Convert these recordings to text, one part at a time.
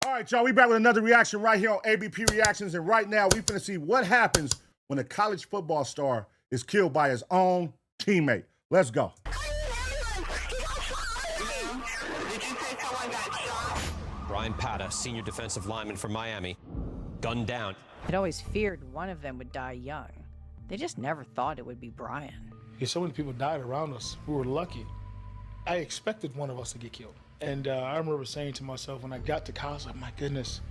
All right, y'all, we back with another reaction right here on ABP Reactions, and right now we finna see what happens when a college football star is killed by his own teammate. Let's go. Did you say someone got shot? Brian Pata, senior defensive lineman from Miami, gunned down. I'd always feared one of them would die young. They just never thought it would be Brian. Yeah, so many people died around us. We were lucky. I expected one of us to get killed. And I remember saying to myself when I got to college, like, my goodness,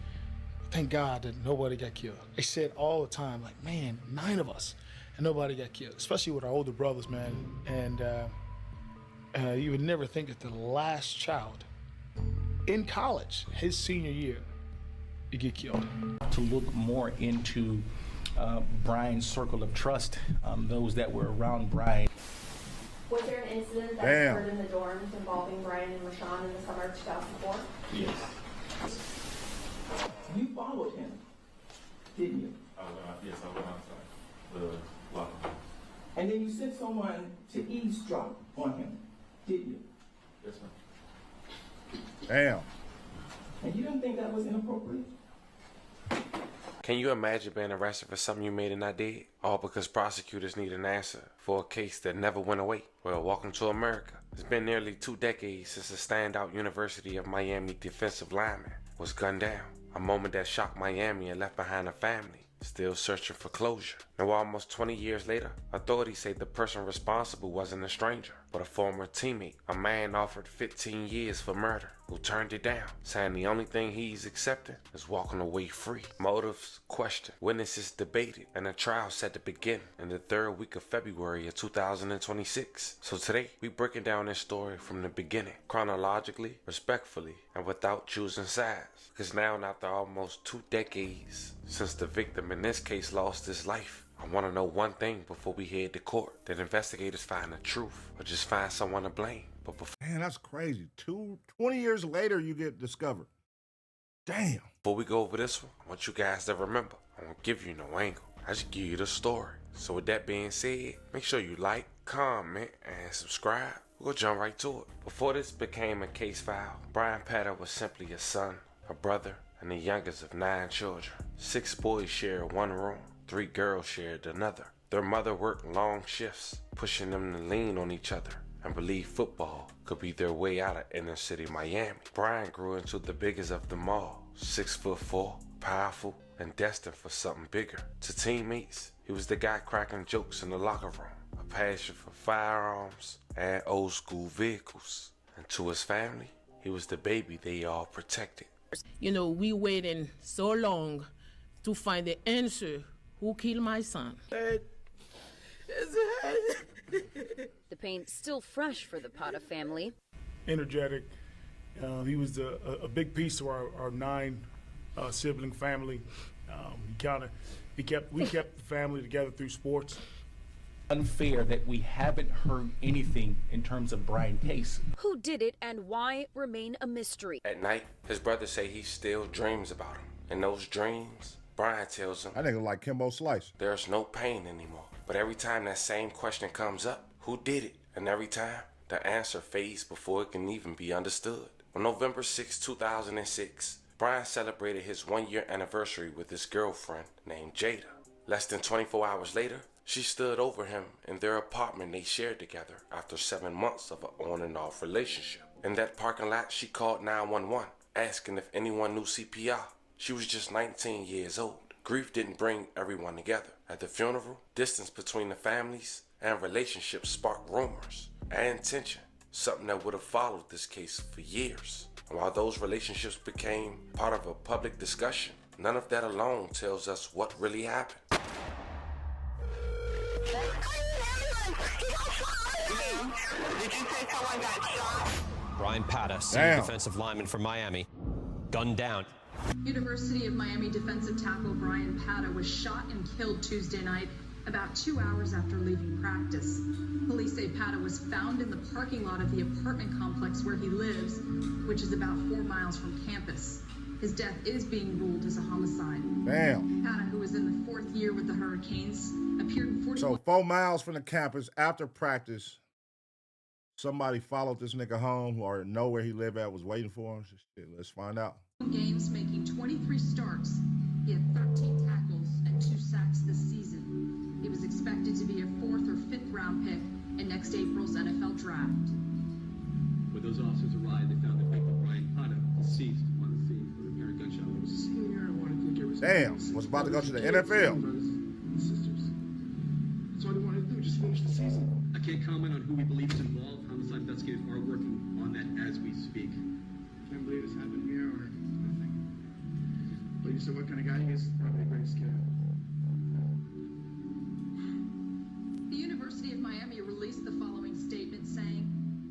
thank God that nobody got killed. I said all the time, like, man, 9 of us, and nobody got killed, especially with our older brothers, man. And you would never think that the last child in college, his senior year, to get killed. To look more into Brian's circle of trust, those that were around Brian. Was there an incident that occurred in the dorms involving Brian and Rashawn in the summer of 2004? Yes. You followed him, didn't you? Yes, I went outside the locker room. And then you sent someone to eavesdrop on him, didn't you? Yes, ma'am. Damn. And you didn't think that was inappropriate? Can you imagine being arrested for something you made and not did? All because prosecutors need an answer for a case that never went away. Well, welcome to America. It's been nearly 2 decades since a standout University of Miami defensive lineman was gunned down. A moment that shocked Miami and left behind a family still searching for closure. Now, almost 20 years later, authorities say the person responsible wasn't a stranger, but a former teammate. A man offered 15 years for murder, who turned it down, saying the only thing he's accepting is walking away free. Motives questioned, witnesses debated, and a trial set to begin in the 3rd week of February of 2026. So today, we breaking down this story from the beginning, chronologically, respectfully, and without choosing sides. Because now, after almost 2 decades since the victim in this case lost his life, I want to know one thing before we head to court. Did investigators find the truth or just find someone to blame? But before, Man, that's crazy. 20 years later, you get discovered. Damn. Before we go over this one, I want you guys to remember, I won't give you no angle. I just give you the story. So with that being said, make sure you like, comment, and subscribe. We'll jump right to it. Before this became a case file, Brian Pata was simply a son, a brother, and the youngest of 9 children. 6 boys shared one room. 3 girls shared another. Their mother worked long shifts, pushing them to lean on each other and believe football could be their way out of inner city Miami. Brian grew into the biggest of them all, 6'4", powerful, and destined for something bigger. To teammates, he was the guy cracking jokes in the locker room, a passion for firearms and old school vehicles. And to his family, he was the baby they all protected. You know, we waiting so long to find the answer. Who killed my son? The pain still fresh for the Pata family. Energetic. He was a big piece of our 9 sibling family. We kept the family together through sports. Unfair that we haven't heard anything in terms of Brian's case. Who did it and why remain a mystery. At night, his brothers say he still dreams about him. In those dreams, Brian tells him, I think like Kimbo Slice. There's no pain anymore. But every time that same question comes up, who did it? And every time, the answer fades before it can even be understood. On November 6, 2006, Brian celebrated his 1-year anniversary with his girlfriend named Jada. Less than 24 hours later, she stood over him in their apartment they shared together after 7 months of an on and off relationship. In that parking lot, she called 911, asking if anyone knew CPR. She was just 19 years old. Grief didn't bring everyone together. At the funeral, distance between the families and relationships sparked rumors and tension, something that would have followed this case for years. And while those relationships became part of a public discussion, none of that alone tells us what really happened. Did you say someone got shot? Brian Pata, senior defensive lineman from Miami, gunned down. University of Miami defensive tackle Brian Pata was shot and killed Tuesday night, about 2 hours after leaving practice. Police say Pata was found in the parking lot of the apartment complex where he lives, which is about 4 miles from campus. His death is being ruled as a homicide. Damn. Pata, who is in the 4th year with the Hurricanes, appeared in 41... So 4 miles from the campus after practice, somebody followed this nigga home or know where he lived at, was waiting for him. Shit, let's find out. Games, making 23 starts. He had 13 tackles and 2 sacks this season. He was expected to be a 4th or 5th round pick in next April's NFL draft. When those officers arrived, they found the victim, Brian Pata, deceased on the scene with an apparent gunshot wound. Was a senior. I wanted to get Damn, was about to go to the NFL. Sisters. That's all they wanted to do, just finish the season. I can't comment on who we believe is involved. Homicide investigators are working on that as we speak. Can't believe this happened here or nothing. But you said what kind of guy he is? Probably a great scared. The University of Miami released the following statement saying,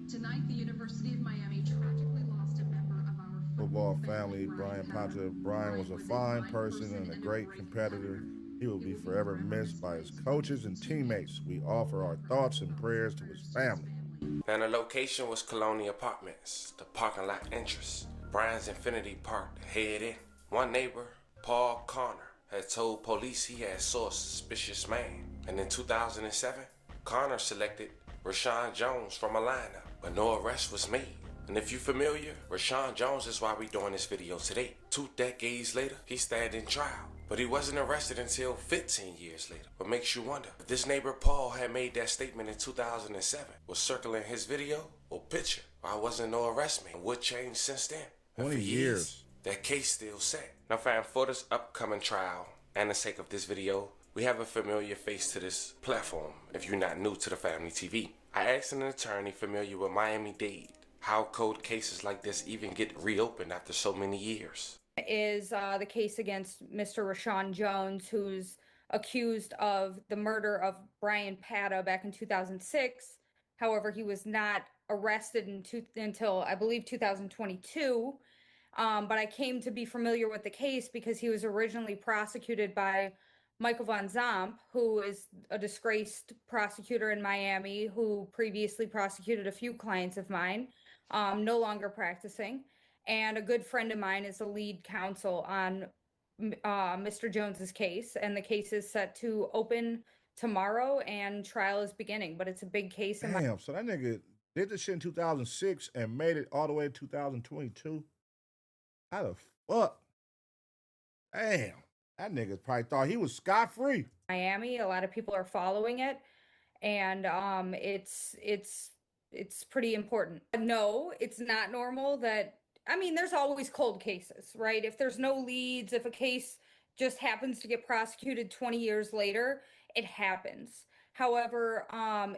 "Tonight, the University of Miami tragically lost a member of our football family, Brian Pata. Brian was a fine person and a great competitor. He will be forever missed by his coaches and teammates. We offer our thoughts and prayers to his family." And the location was Colonial Apartments, the parking lot entrance. Brian's Infinity Park to head in. One neighbor, Paul Connor, had told police he had saw a suspicious man. And in 2007, Connor selected Rashawn Jones from a lineup, but no arrest was made. And if you're familiar, Rashawn Jones is why we're doing this video today. 2 decades later, he's standing trial. But he wasn't arrested until 15 years later. What makes you wonder, if this neighbor Paul had made that statement in 2007, was circling his video or picture, why wasn't no arrest made? What changed since then? 20 years. That case still set. Now fam, for this upcoming trial, and the sake of this video, we have a familiar face to this platform if you're not new to the Family TV. I asked an attorney familiar with Miami-Dade how cold cases like this even get reopened after so many years. Is the case against Mr. Rashawn Jones, who's accused of the murder of Brian Pata back in 2006. However, he was not arrested until, I believe, 2022. But I came to be familiar with the case because he was originally prosecuted by Michael Von Zomp, who is a disgraced prosecutor in Miami, who previously prosecuted a few clients of mine, no longer practicing. And a good friend of mine is the lead counsel on Mr. Jones's case, and the case is set to open tomorrow, and trial is beginning. But it's a big case. Damn, so that nigga did this shit in 2006 and made it all the way to 2022. How the fuck? Damn, that nigga probably thought he was scot-free. Miami, a lot of people are following it, and it's pretty important. No, it's not normal that. I mean, there's always cold cases, right? If there's no leads, if a case just happens to get prosecuted 20 years later, it happens. However,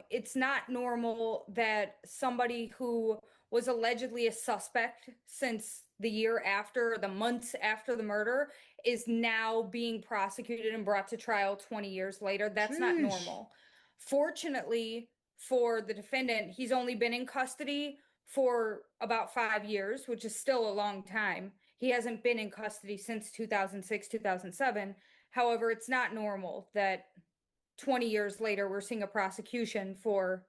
it's not normal that somebody who was allegedly a suspect since the year after, the months after the murder, is now being prosecuted and brought to trial 20 years later. That's not normal. Fortunately for the defendant, he's only been in custody for about 5 years, which is still a long time. He hasn't been in custody since 2006, 2007. However, it's not normal that 20 years later, we're seeing a prosecution for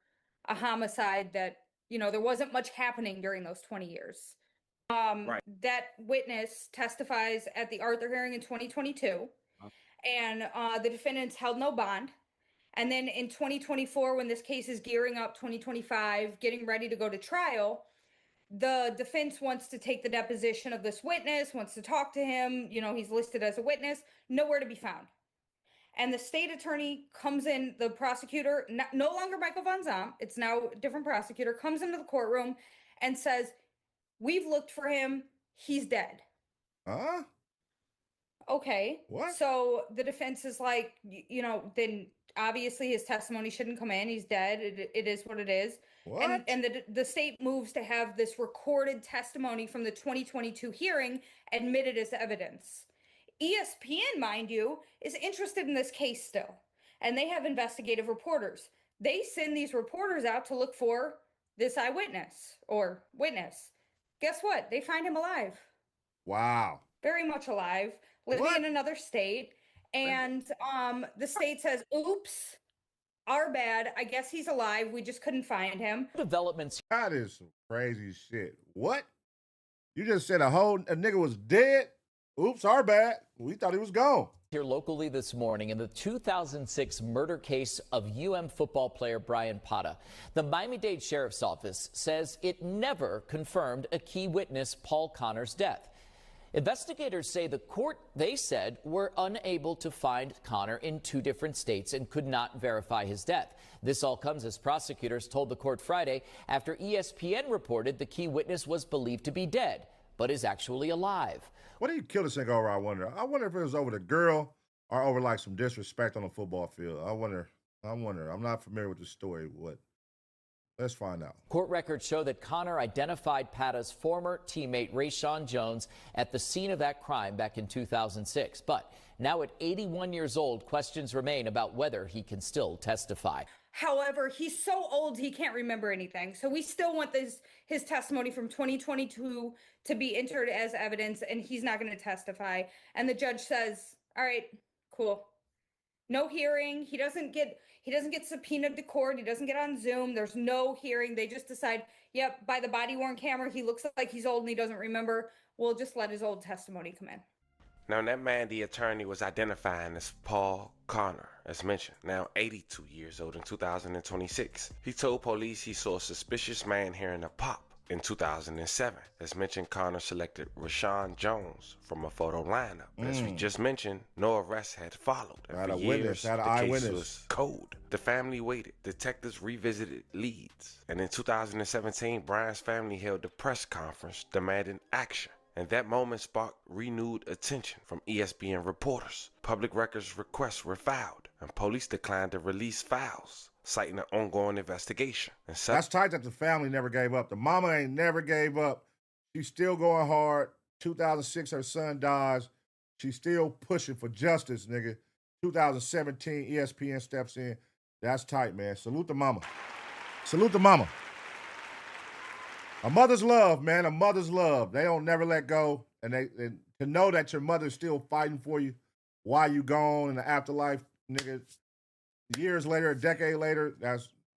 a homicide that, you know, there wasn't much happening during those 20 years. Right. That witness testifies at the Arthur hearing in 2022, and the defendants held no bond. And then in 2024, when this case is gearing up, 2025, getting ready to go to trial, the defense wants to take the deposition of this witness, wants to talk to him. You know, he's listed as a witness, nowhere to be found. And the state attorney comes in, the prosecutor, no longer Michael Von Zomp, it's now a different prosecutor, comes into the courtroom and says, "We've looked for him, he's dead." Huh? Okay. What? So the defense is like, you know, then obviously his testimony shouldn't come in. He's dead. It is what it is. What? And the state moves to have this recorded testimony from the 2022 hearing admitted as evidence. ESPN, mind you, is interested in this case still, and they have investigative reporters. They send these reporters out to look for this eyewitness or witness. Guess what? They find him alive. Wow. Very much alive, living in another state. And the state says, "Oops, our bad. I guess he's alive. We just couldn't find him." Developments. That is some crazy shit. What? You just said a nigga was dead? Oops, our bad. We thought he was gone. Here locally this morning in the 2006 murder case of UM football player Brian Pata. The Miami-Dade Sheriff's Office says it never confirmed a key witness, Paul Connor's death. Investigators say the court, they said, were unable to find Connor in 2 different states and could not verify his death. This all comes as prosecutors told the court Friday after ESPN reported the key witness was believed to be dead, but is actually alive. What did he kill this nigga over, I wonder? I wonder if it was over the girl or over like some disrespect on the football field. I wonder. I'm not familiar with the story. Let's find out. Court records show that Connor identified Pata's former teammate Rayshawn Jones at the scene of that crime back in 2006. But now at 81 years old, questions remain about whether he can still testify. However, he's so old he can't remember anything. So we still want his testimony from 2022 to be entered as evidence, and he's not going to testify. And the judge says, all right, cool. No hearing. He doesn't get subpoenaed to court. He doesn't get on Zoom. There's no hearing. They just decide, yep, by the body-worn camera, he looks like he's old and he doesn't remember. We'll just let his old testimony come in. Now, that man the attorney was identifying as Paul Connor, as mentioned, now 82 years old in 2026. He told police he saw a suspicious man hearing a pop in 2007. As mentioned, Connor selected Rayshawn Jones from a photo lineup. As we just mentioned, no arrest had followed. Had a for witness, years, had an the case eyewitness. was cold. The family waited. Detectives revisited leads. And in 2017, Brian's family held a press conference demanding action. And that moment sparked renewed attention from ESPN reporters. Public records requests were filed, and police declined to release files, citing an ongoing investigation. And that's tight that the family never gave up. The mama ain't never gave up. She's still going hard. 2006, her son dies. She's still pushing for justice, nigga. 2017, ESPN steps in. That's tight, man. Salute the mama. Salute the mama. A mother's love, man. A mother's love. They don't never let go. And to know that your mother's still fighting for you while you gone in the afterlife, nigga, years later, a decade later,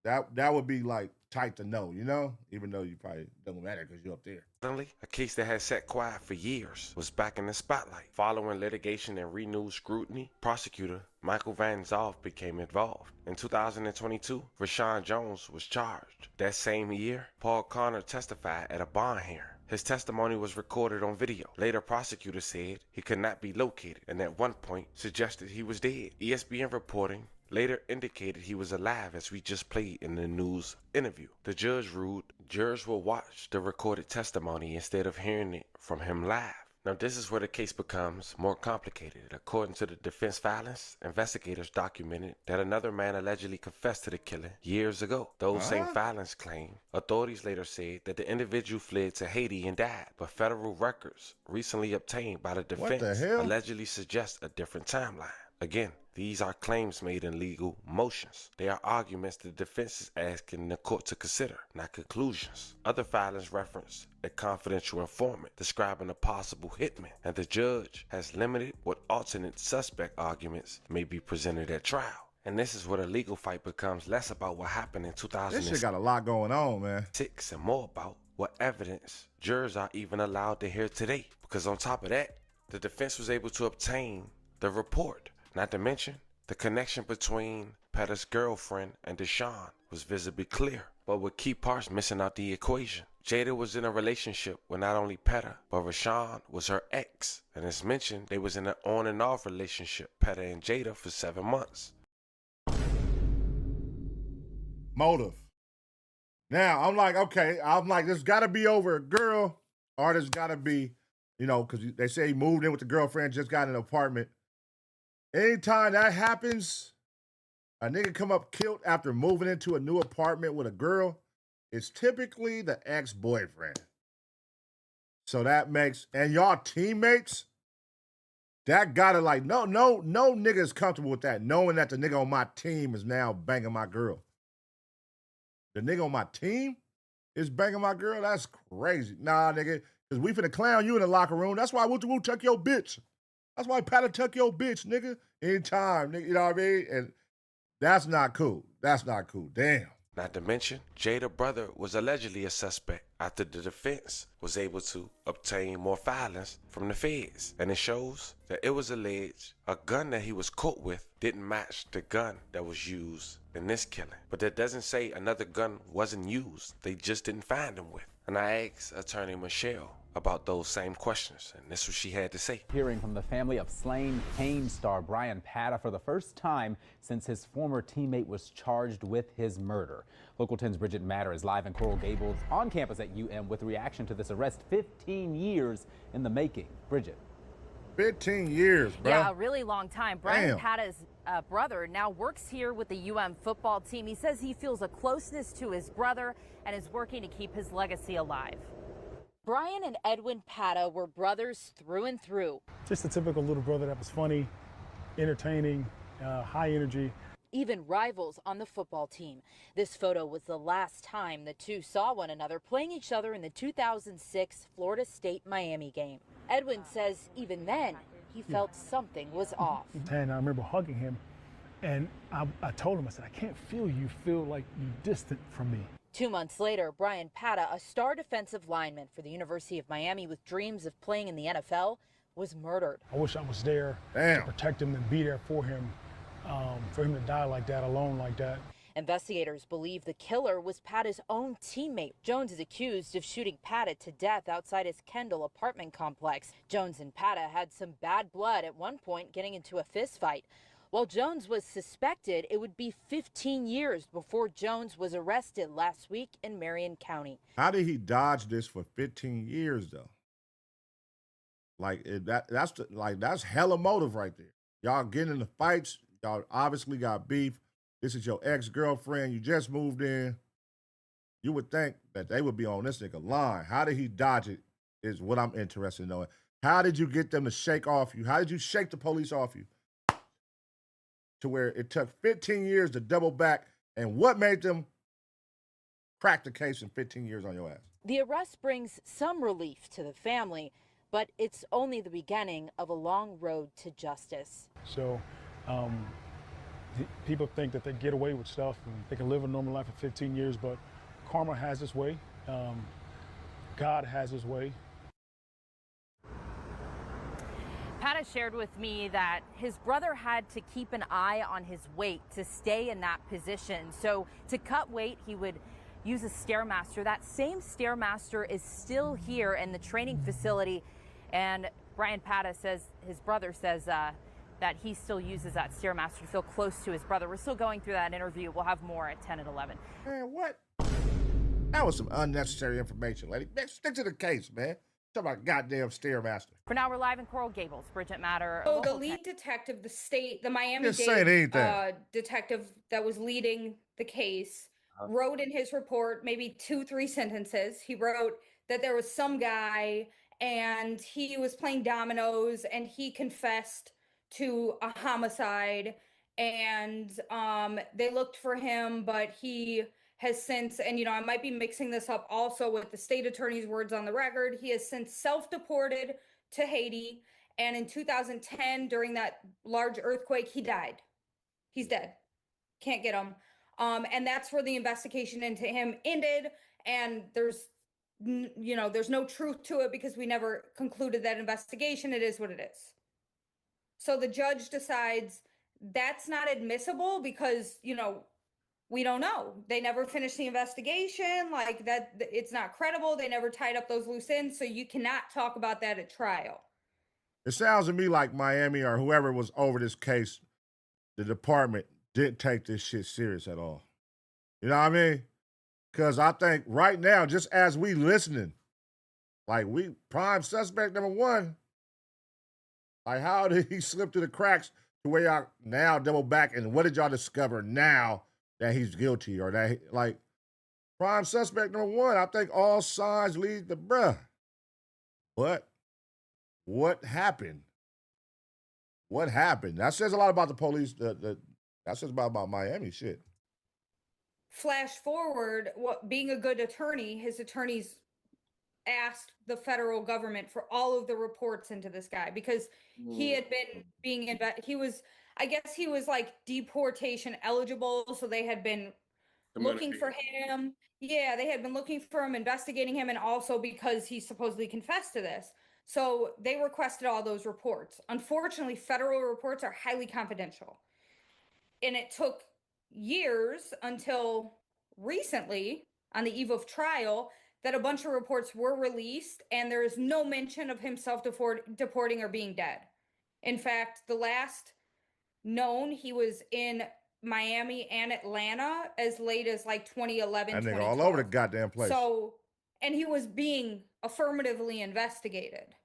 that would be like tight to know, you know? Even though you probably don't matter because you're up there. Suddenly, a case that had sat quiet for years was back in the spotlight. Following litigation and renewed scrutiny, prosecutor Michael Van Zolf became involved. In 2022, Rayshawn Jones was charged. That same year, Paul Connor testified at a bond hearing. His testimony was recorded on video. Later, prosecutors said he could not be located, and at one point suggested he was dead. ESPN reporting later indicated he was alive, as we just played in the news interview. The judge ruled jurors will watch the recorded testimony instead of hearing it from him live. Now, this is where the case becomes more complicated. According to the defense filings, investigators documented that another man allegedly confessed to the killing years ago. Those same filings claim authorities later said that the individual fled to Haiti and died, but federal records recently obtained by the defense allegedly suggest a different timeline. Again, these are claims made in legal motions. They are arguments the defense is asking the court to consider, not conclusions. Other filings reference a confidential informant describing a possible hitman, and the judge has limited what alternate suspect arguments may be presented at trial. And this is where the legal fight becomes less about what happened in 2006. This shit got a lot going on, man. And more about what evidence jurors are even allowed to hear today. Because on top of that, the defense was able to obtain the report. Not to mention, the connection between Pata's girlfriend and Deshaun was visibly clear, but with key parts missing out the equation. Jada was in a relationship with not only Pata, but Rashawn was her ex. And as mentioned, they was in an on and off relationship, Pata and Jada, for 7 months. Motive. Now, I'm like, there's got to be over a girl, or there's got to be, because they say he moved in with the girlfriend, just got an apartment. Anytime that happens, a nigga come up killed after moving into a new apartment with a girl, it's typically the ex-boyfriend. So that makes, and y'all teammates, that gotta no nigga is comfortable with that, knowing that the nigga on my team is now banging my girl. The nigga on my team is banging my girl? That's crazy. Nah, nigga, because we finna clown you in the locker room. That's why Woo tuck your bitch. That's why Pata tuck your bitch, nigga. Anytime, nigga, you know what I mean? And that's not cool. That's not cool. Damn. Not to mention, Jada's brother was allegedly a suspect after the defense was able to obtain more filings from the feds. And it shows that it was alleged a gun that he was caught with didn't match the gun that was used in this killing. But that doesn't say another gun wasn't used. They just didn't find him with. And I asked Attorney Michelle about those same questions, and this is what she had to say. Hearing from the family of slain Kane star Brian Pata for the first time since his former teammate was charged with his murder. Local 10's Bridget Matter is live in Coral Gables on campus at UM with reaction to this arrest 15 years in the making. Bridget. 15 years, bro. Yeah, a really long time. Brian Damn. Pata's brother now works here with the UM football team. He says he feels a closeness to his brother and is working to keep his legacy alive. Brian and Edwin Pata were brothers through and through. Just a typical little brother that was funny, entertaining, high energy. Even rivals on the football team. This photo was the last time the two saw one another playing each other in the 2006 Florida State-Miami game. Edwin says even then, he felt something was off. And I remember hugging him, and I told him, I said, I can't feel you, feel like you're distant from me. 2 months later, Brian Pata, a star defensive lineman for the University of Miami with dreams of playing in the NFL, was murdered. I wish I was there to protect him and be there for him to die like that, alone like that. Investigators believe the killer was Pata's own teammate. Jones is accused of shooting Pata to death outside his Kendall apartment complex. Jones and Pata had some bad blood at one point, getting into a fist fight. While Jones was suspected, it would be 15 years before Jones was arrested last week in Marion County. How did he dodge this for 15 years, though? Like, that's hella motive right there. Y'all getting in the fights. Y'all obviously got beef. This is your ex-girlfriend. You just moved in. You would think that they would be on this nigga line. How did he dodge it is what I'm interested in knowing. How did you get them to shake off you? How did you shake the police off you? To where it took 15 years to double back, and what made them crack the case in 15 years on your ass? The arrest brings some relief to the family, but it's only the beginning of a long road to justice. So people think that they get away with stuff and they can live a normal life for 15 years, but karma has its way. God has his way. Pata shared with me that his brother had to keep an eye on his weight to stay in that position. So to cut weight, he would use a Stairmaster. That same Stairmaster is still here in the training facility. And Brian Pata says, his brother says that he still uses that Stairmaster to feel close to his brother. We're still going through that interview. We'll have more at 10 and 11. Man, what? That was some unnecessary information, lady. Man, stick to the case, man. Talk about goddamn Stairmaster. For now, we're live in Coral Gables. Bridget Matter. So the lead detective, the Miami-Dade detective that was leading the case, wrote in his report maybe 2-3 sentences. He wrote that there was some guy and he was playing dominoes and he confessed to a homicide, and they looked for him, but he has since, and I might be mixing this up also with the state attorney's words on the record, he has since self-deported to Haiti, and in 2010 during that large earthquake he died. He's dead. Can't get him. And that's where the investigation into him ended, and there's no truth to it because we never concluded that investigation. It is what it is. So the judge decides that's not admissible because, we don't know. They never finished the investigation. Like that, it's not credible. They never tied up those loose ends. So you cannot talk about that at trial. It sounds to me like Miami or whoever was over this case, the department didn't take this shit serious at all. You know what I mean? Because I think right now, just as we listening, like we prime suspect number one, like how did he slip through the cracks to where y'all now double back, and what did y'all discover now that he's guilty or that like prime suspect number one? I think all signs lead to bruh. But what happened? What happened? That says a lot about the police. That says about Miami shit. Flash forward, being a good attorney, his attorneys asked the federal government for all of the reports into this guy because he had been I guess he was like deportation eligible, so they had been looking for him. Yeah, they had been looking for him, investigating him, and also because he supposedly confessed to this. So they requested all those reports. Unfortunately, federal reports are highly confidential. And it took years until recently, on the eve of trial, that a bunch of reports were released, and there is no mention of him self-deporting or being dead. In fact, the last known, he was in Miami and Atlanta as late as like 2011, That nigga 2012. all over the goddamn place. So, and he was being affirmatively investigated.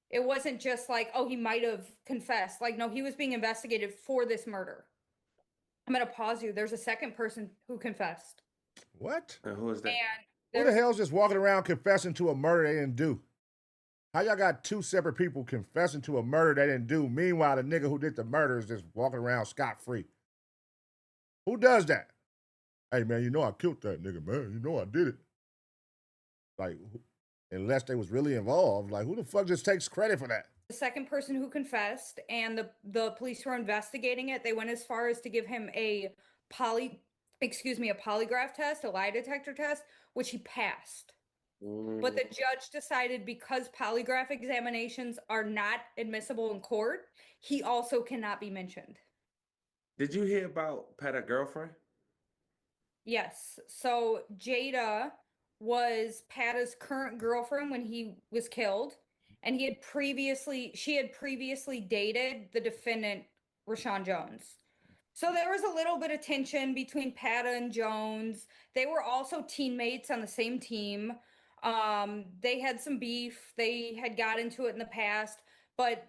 It wasn't just like, oh, he might have confessed. Like, no, he was being investigated for this murder. I'm going to pause you. There's a second person who confessed. What? And who is that? Who the hell's just walking around confessing to a murder they didn't do? How y'all got two separate people confessing to a murder they didn't do? Meanwhile, the nigga who did the murder is just walking around scot-free. Who does that? Hey, man, you know I killed that nigga, man. You know I did it. Like, unless they was really involved, like, who the fuck just takes credit for that? The second person who confessed, and the police were investigating it. They went as far as to give him a polygraph test, a lie detector test, which he passed. But the judge decided because polygraph examinations are not admissible in court, he also cannot be mentioned. Did you hear about Peta's girlfriend? Yes. So Jada was Peta's current girlfriend when he was killed, and she had previously dated the defendant, Rashawn Jones. So there was a little bit of tension between Peta and Jones. They were also teammates on the same team. They had some beef. They had got into it in the past, but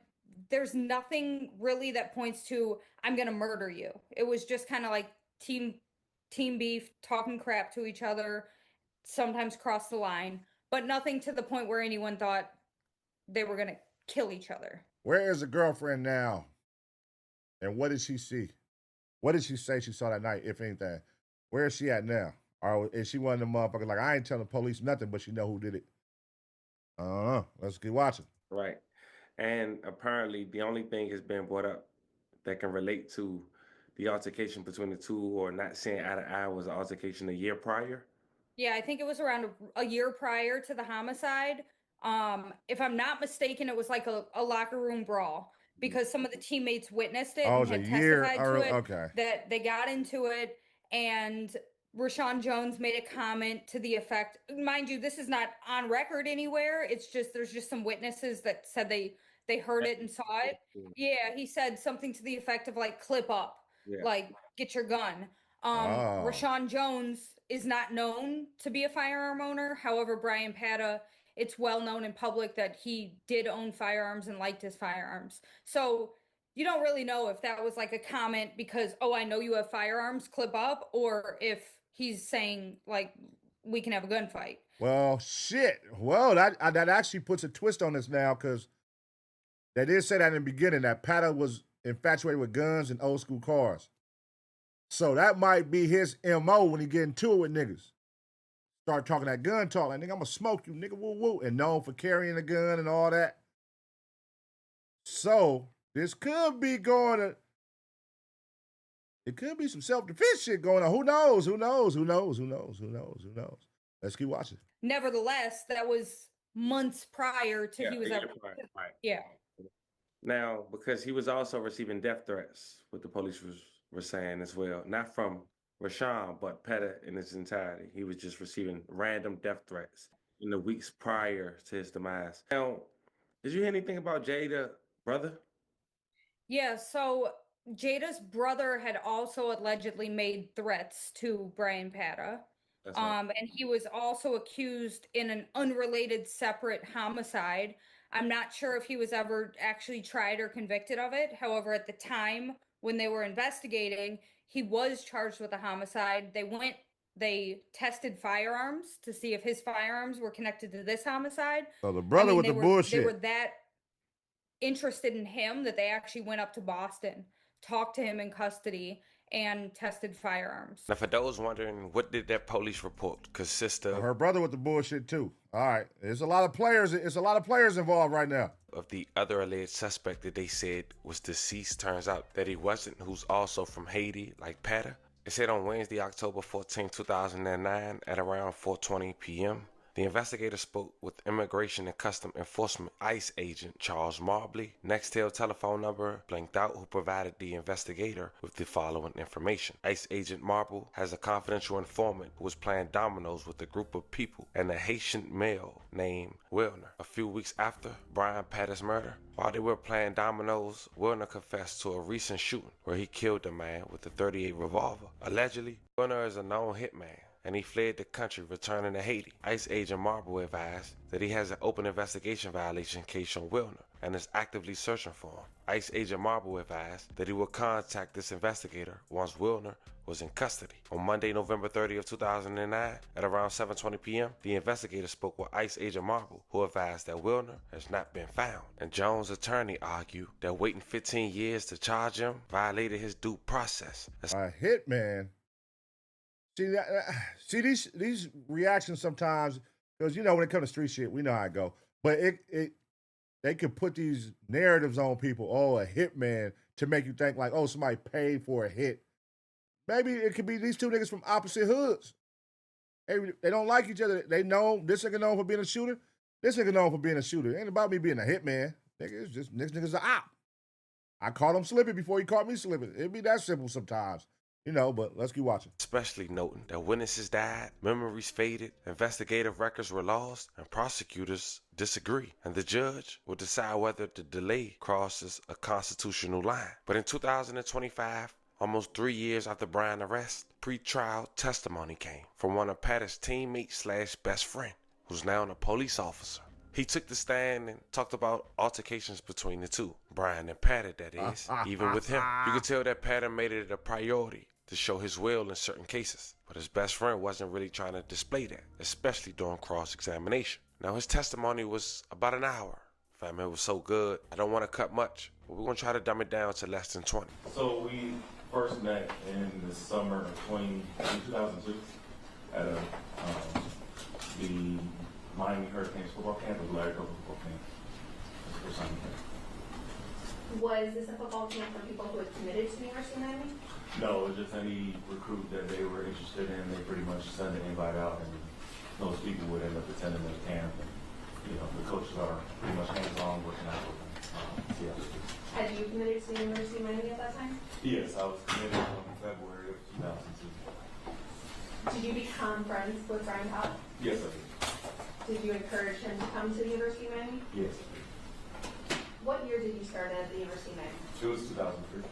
there's nothing really that points to, I'm going to murder you. It was just kind of like team beef, talking crap to each other, sometimes cross the line, but nothing to the point where anyone thought they were going to kill each other. Where is the girlfriend now? And what did she see? What did she say she saw that night, if anything? Where is she at now? Or is she one of them motherfuckers like, I ain't telling the police nothing, but she know who did it? Let's keep watching. Right. And apparently the only thing has been brought up that can relate to the altercation between the two, or not seeing eye to eye, was an altercation a year prior. Yeah, I think it was around a year prior to the homicide. If I'm not mistaken, it was like a locker room brawl, because some of the teammates witnessed it and had testified to it. Okay. That they got into it, and Rashawn Jones made a comment to the effect, mind you, this is not on record anywhere. It's just, there's just some witnesses that said they heard it and saw it. Yeah, he said something to the effect of like, clip up, like get your gun. Rashawn Jones is not known to be a firearm owner. However, Brian Peta, it's well known in public that he did own firearms and liked his firearms. So you don't really know if that was like a comment because, oh, I know you have firearms, clip up, or if he's saying like, we can have a gunfight. Well, shit. Well, that actually puts a twist on this now, because they did say that in the beginning, that Peta was infatuated with guns and old school cars. So that might be his MO when he get into it with niggas. Start talking that gun talk, like, nigga, I'm gonna smoke you, nigga, woo woo, and known for carrying a gun and all that. So this could be it could be some self-defense shit going on. Who knows? Let's keep watching. Nevertheless, that was months prior to he was ever. Right. Yeah. Now, because he was also receiving death threats, what the police were saying as well, not from Rashawn, but Peta in its entirety. He was just receiving random death threats in the weeks prior to his demise. Now, did you hear anything about Jada's brother? Yeah, so Jada's brother had also allegedly made threats to Brian Peta. Right. And he was also accused in an unrelated separate homicide. I'm not sure if he was ever actually tried or convicted of it. However, at the time when they were investigating, he was charged with a homicide. They tested firearms to see if his firearms were connected to this homicide. So the brother with the bullshit. They were that interested in him that they actually went up to Boston, talked to him in custody, and tested firearms. Now, for those wondering, what did that police report consist of? Her brother with the bullshit too. All right, there's a lot of players. It's a lot of players involved right now. Of the other alleged suspect that they said was deceased, turns out that he wasn't, who's also from Haiti, like Peta. It said on Wednesday, October 14, 2009, at around 4:20 p.m., the The investigator spoke with Immigration and Custom Enforcement ICE agent Charles Marbley. Nextel telephone number blanked out, who provided the investigator with the following information. ICE agent Marble has a confidential informant who was playing dominoes with a group of people and a Haitian male named Wilner. A few weeks after Brian Patter's murder, while they were playing dominoes, Wilner confessed to a recent shooting where he killed a man with a .38 revolver. Allegedly, Wilner is a known hitman, and he fled the country, returning to Haiti. ICE agent Marble advised that he has an open investigation violation case on Wilner and is actively searching for him. ICE agent Marble advised that he will contact this investigator once Wilner was in custody. On Monday, November 30th, 2009, at around 7:20 p.m., the investigator spoke with ICE agent Marble, who advised that Wilner has not been found. And Jones' attorney argued that waiting 15 years to charge him violated his due process. A hitman. See these reactions sometimes, because you know when it comes to street shit, we know how it go. But they could put these narratives on people. Oh, a hitman, to make you think like, oh, somebody paid for a hit. Maybe it could be these two niggas from opposite hoods. They don't like each other. They know this nigga known for being a shooter. This nigga known for being a shooter. It ain't about me being a hitman. Nigga, it's just this nigga's an op. I caught him slipping before he caught me slipping. It'd be that simple sometimes. You know, but let's keep watching. Especially noting that witnesses died, memories faded, investigative records were lost, and prosecutors disagree. And the judge will decide whether the delay crosses a constitutional line. But in 2025, almost 3 years after Brian's arrest, pre-trial testimony came from one of Patter's teammates / best friend, who's now a police officer. He took the stand and talked about altercations between the two, Brian and Patter, that is. Even with him, you could tell that Patter made it a priority to show his will in certain cases, but his best friend wasn't really trying to display that, especially during cross-examination. Now, his testimony was about an hour. Fam, it was so good, I don't want to cut much, but we're going to try to dumb it down to less than 20. So we first met in the summer of 2002 at the Miami Hurricanes football camp, the Larry Coker football camp. That's the first time we met. Was this a football camp for people who had committed to the University of Miami? No, it was just any recruit that they were interested in. They pretty much send an invite out, and those people would end up attending the camp. And, you know, the coaches are pretty much hands-on working out with them. Had you committed to the University of Miami at that time? Yes, I was committed in February of 2002. Did you become friends with Brian Powell? Yes, I did. Did you encourage him to come to the University of Miami? Yes. What year did you start at the University of Miami? It was 2003.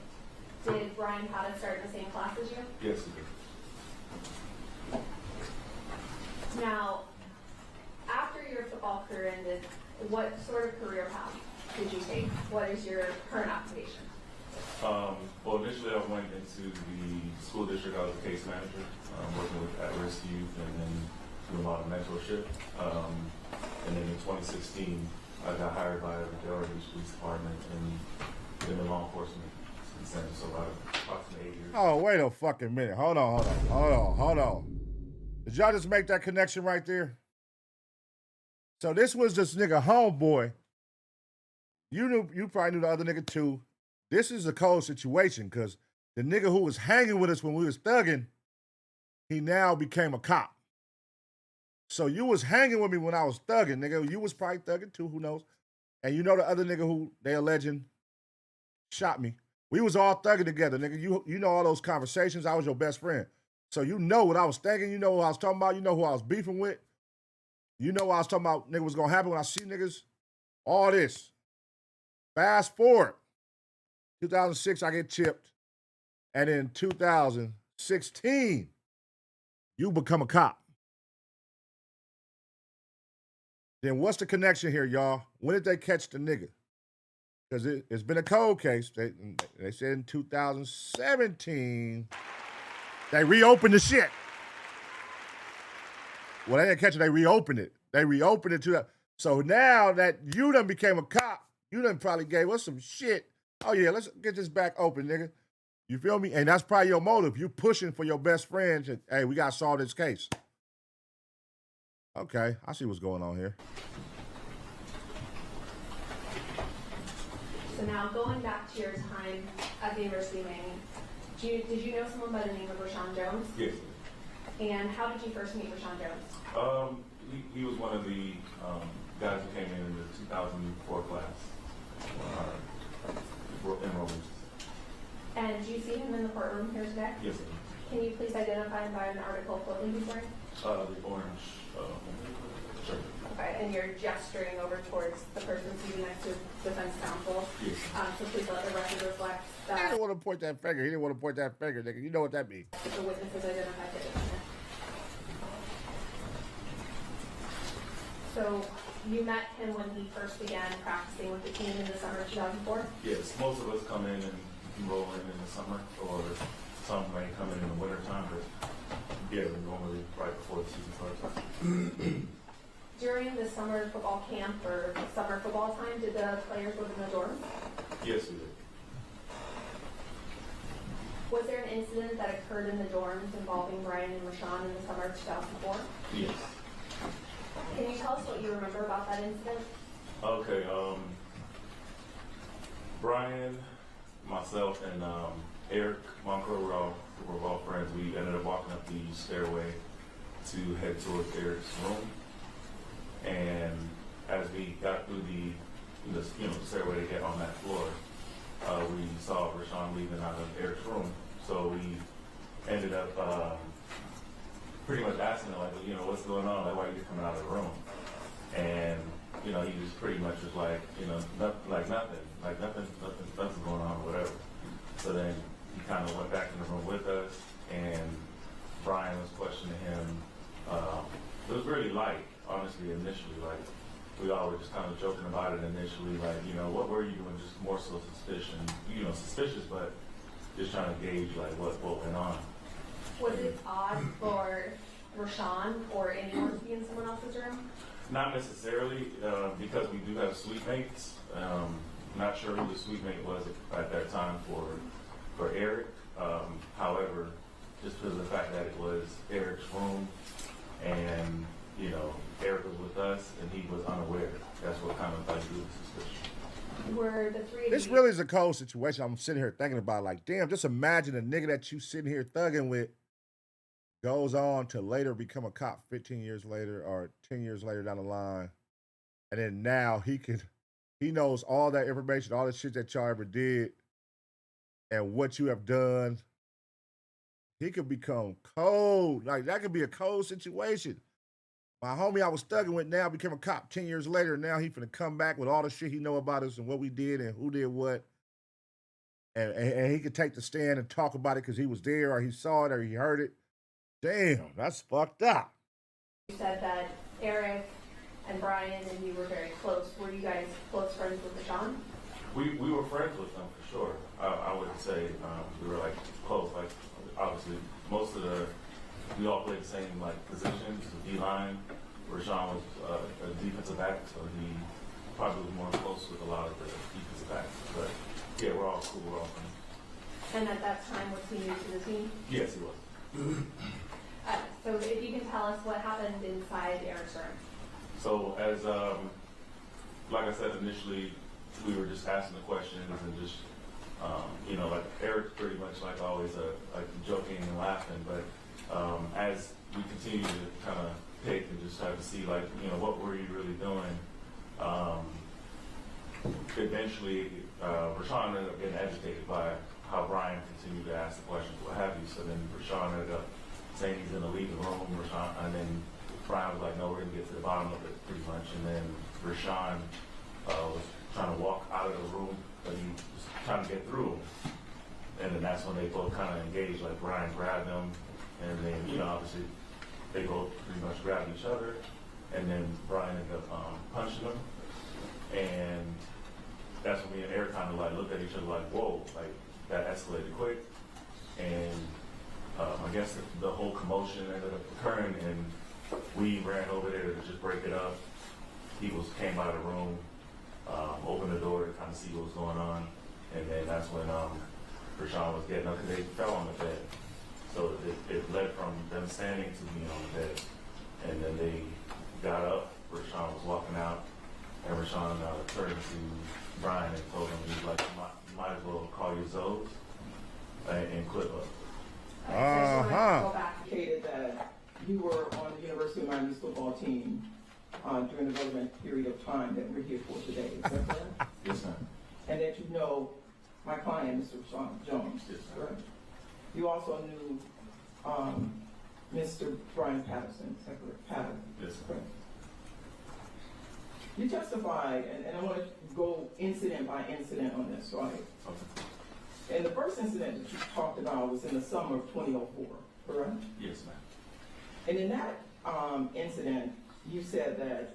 Did Brian Powell start in the same class as you? Yes, he did. Now, after your football career ended, what sort of career path did you take? What is your current occupation? Well, initially I went into the school district. I was a case manager, working with at-risk youth and then doing a lot of mentorship. And then in 2016, I got hired by the Delray Beach Police Department and been in law enforcement since then, so about approximately 8 years. Oh, wait a fucking minute. Hold on. Did y'all just make that connection right there? So this was this nigga homeboy. You probably knew the other nigga too. This is a cold situation because the nigga who was hanging with us when we was thugging, he now became a cop. So you was hanging with me when I was thugging, nigga. You was probably thugging too, who knows? And you know the other nigga who they alleging shot me. We was all thugging together, nigga. You know all those conversations. I was your best friend. So you know what I was thinking. You know what I was talking about. You know who I was beefing with. You know what I was talking about, nigga, was going to happen when I see niggas. All this. Fast forward. 2006, I get chipped. And in 2016, you become a cop. Then what's the connection here, y'all? When did they catch the nigga? Because it's been a cold case. They said in 2017, they reopened the shit. Well, they didn't catch it. They reopened it. So now that you done became a cop, you done probably gave us some shit. Oh, yeah, let's get this back open, nigga. You feel me? And that's probably your motive. You pushing for your best friend to, hey, we got to solve this case. Okay, I see what's going on here. So now going back to your time at the University of Miami, did you know someone by the name of Rashawn Jones? Yes. And how did you first meet Rashawn Jones? he was one of the guys who came in the 2004 class. Enrollments. And do you see him in the courtroom here today? Yes, sir. Can you please identify him by an article of clothing he's wearing? The orange shirt. Okay, and you're gesturing over towards the person seated next to defense counsel. Yes. So please let the record reflect He that didn't want to point that finger. He didn't want to point that finger, nigga. You know what that means. the witness is identified the defendant. So you met him when he first began practicing with the team in the summer of 2004? Yes, most of us come in and enroll in the summer, or some may come in the winter time, but yeah, normally right before the season starts. During the summer football camp or summer football time, did the players live in the dorms? Yes, we did. Was there an incident that occurred in the dorms involving Brian and Rashawn in the summer of 2004? Yes. Can you tell us what you remember about that incident? Okay, Brian, myself, and Eric Moncro were all friends. We ended up walking up the stairway to head towards Eric's room. And as we got through the stairway to get on that floor, we saw Rashawn leaving out of Eric's room. So we ended up pretty much asking him, like, what's going on? Like, why are you coming out of the room? And, he just pretty much was like, nothing's going on, or whatever. So then he kind of went back in the room with us, and Brian was questioning him. It was really light, honestly, initially. Like, we all were just kind of joking about it initially, like, what were you doing? Just more so suspicious, but just trying to gauge, like, what went on. Was it odd for Rashawn or anyone to be in someone else's room? Not necessarily, because we do have suite mates. Not sure who the suite mate was at that time for Eric. However, just because of the fact that it was Eric's room, and Eric was with us, and he was unaware. That's what kind of like drew the suspicion. Were the three of This you... really is a cold situation. I'm sitting here thinking about, like, damn, just imagine a nigga that you sitting here thugging with goes on to later become a cop 15 years later or 10 years later down the line. And then now he knows all that information, all the shit that y'all ever did and what you have done. He could become cold. Like, that could be a cold situation. My homie I was thugging with now became a cop 10 years later. Now he finna come back with all the shit he know about us and what we did and who did what. And he could take the stand and talk about it because he was there or he saw it or he heard it. Damn, that's fucked up. You said that Eric and Brian and you were very close. Were you guys close friends with Rashawn? We were friends with them for sure. I would say we were like close. Like, obviously, we all played the same like positions. D-line. Rashawn was a defensive back, so he probably was more close with a lot of the defensive backs. But yeah, we're all cool. We're all friends. And at that time, was he new to the team? Yes, he was. So if you can tell us what happened inside Eric's room. So as like I said initially, we were just asking the questions and just like Eric's pretty much like always like joking and laughing, but as we continue to kind of pick and just try to see like what were you really doing, eventually Rashawn ended up getting agitated by how Brian continued to ask the questions, what have you. So then Rashawn ended up saying he's going to leave the room, and then Brian was like, no, we're going to get to the bottom of it pretty much. And then Rashawn was trying to walk out of the room, but he was trying to get through. And then that's when they both kind of engaged, like Brian grabbed him, and then, obviously they both pretty much grabbed each other. And then Brian ended up punching him. And that's when me and Eric kind of like looked at each other like, whoa, like that escalated quick. And I guess the whole commotion ended up occurring, and we ran over there to just break it up. He came out of the room, opened the door to kind of see what was going on, and then that's when Rashawn was getting up because they fell on the bed. So it led from them standing to being on the bed, and then they got up. Rashawn was walking out, and Rashawn turned to Brian and told him, he's like, you might as well call your Zoes and quit up. Indicated that you were on the University of Miami's football team during the relevant period of time that we're here for today. Is that correct? Yes, ma'am. And that you know my client, Mr. Sean Jones. Yes, ma'am. Correct? You also knew Mr. Brian Patterson. Is that correct? Patterson. Yes, correct. You testified, and I want to go incident by incident on this, right? Okay. And the first incident that you talked about was in the summer of 2004, correct? Yes, ma'am. And in that incident, you said that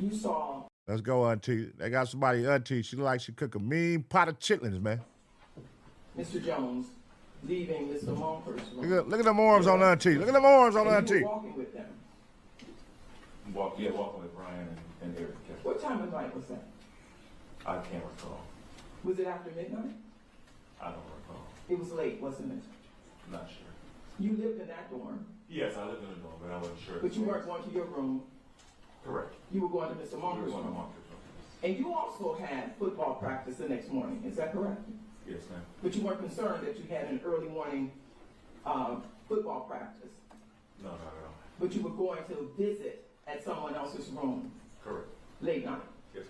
you saw. Let's go, Auntie. They got somebody, Auntie. She like she cook a mean pot of chitlins, man. Mr. Jones leaving Mr. Monford's room. Look at them arms on Auntie. Look at them arms on and Auntie. you were walking with them. Walking with Brian and Eric. Yes. What time of night was that? I can't recall. Was it after midnight? I don't recall. It was late, wasn't it? Not sure. You lived in that dorm. Yes, I lived in a dorm, but I wasn't sure. But you weren't going to your room. Correct. You were going to Mr. We were Monford's going to room. Monford's room. And you also had football practice the next morning. Is that correct? Yes, ma'am. But you weren't concerned that you had an early morning football practice. No, not at all. But you were going to visit at someone else's room. Correct. Late night. Yes,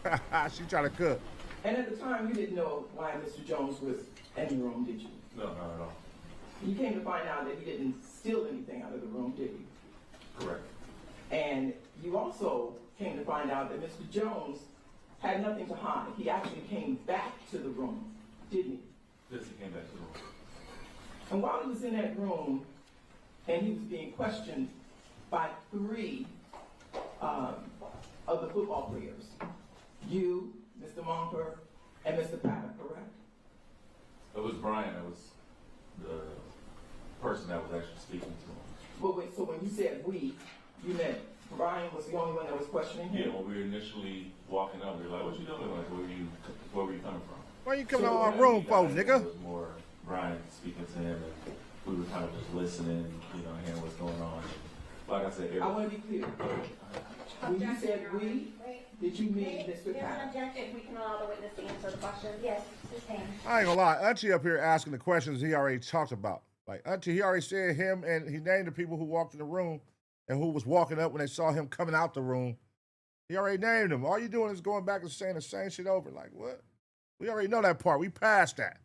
ma'am. She trying to cook. And at the time, you didn't know why Mr. Jones was in the room, did you? No, not at all. You came to find out that he didn't steal anything out of the room, did you? Correct. And you also came to find out that Mr. Jones had nothing to hide. He actually came back to the room, didn't he? Yes, he came back to the room. And while he was in that room, and he was being questioned by 3 of the football players, you, Mr. Monford, and Mr. Patter, correct? It was Brian that was the person that was actually speaking to him. Well, wait, so when you said we, you meant Brian was the only one that was questioning him? Yeah, when we were initially walking up, we were like, what you doing? Like, where were you coming from? Where you coming to our room for, nigga? It was more Brian speaking to him, and we were kind of just listening, hearing what's going on. Like I said, I want to be clear. When you said we, did you mean Mr. There's Patter? an objection. We can allow the witness to answer the question. Yes, his hand. I ain't gonna lie, Auntie up here asking the questions he already talked about. Like, Auntie, he already said him, and he named the people who walked in the room and who was walking up when they saw him coming out the room. He already named them. All you doing is going back and saying the same shit over. Like, what? We already know that part. We passed that.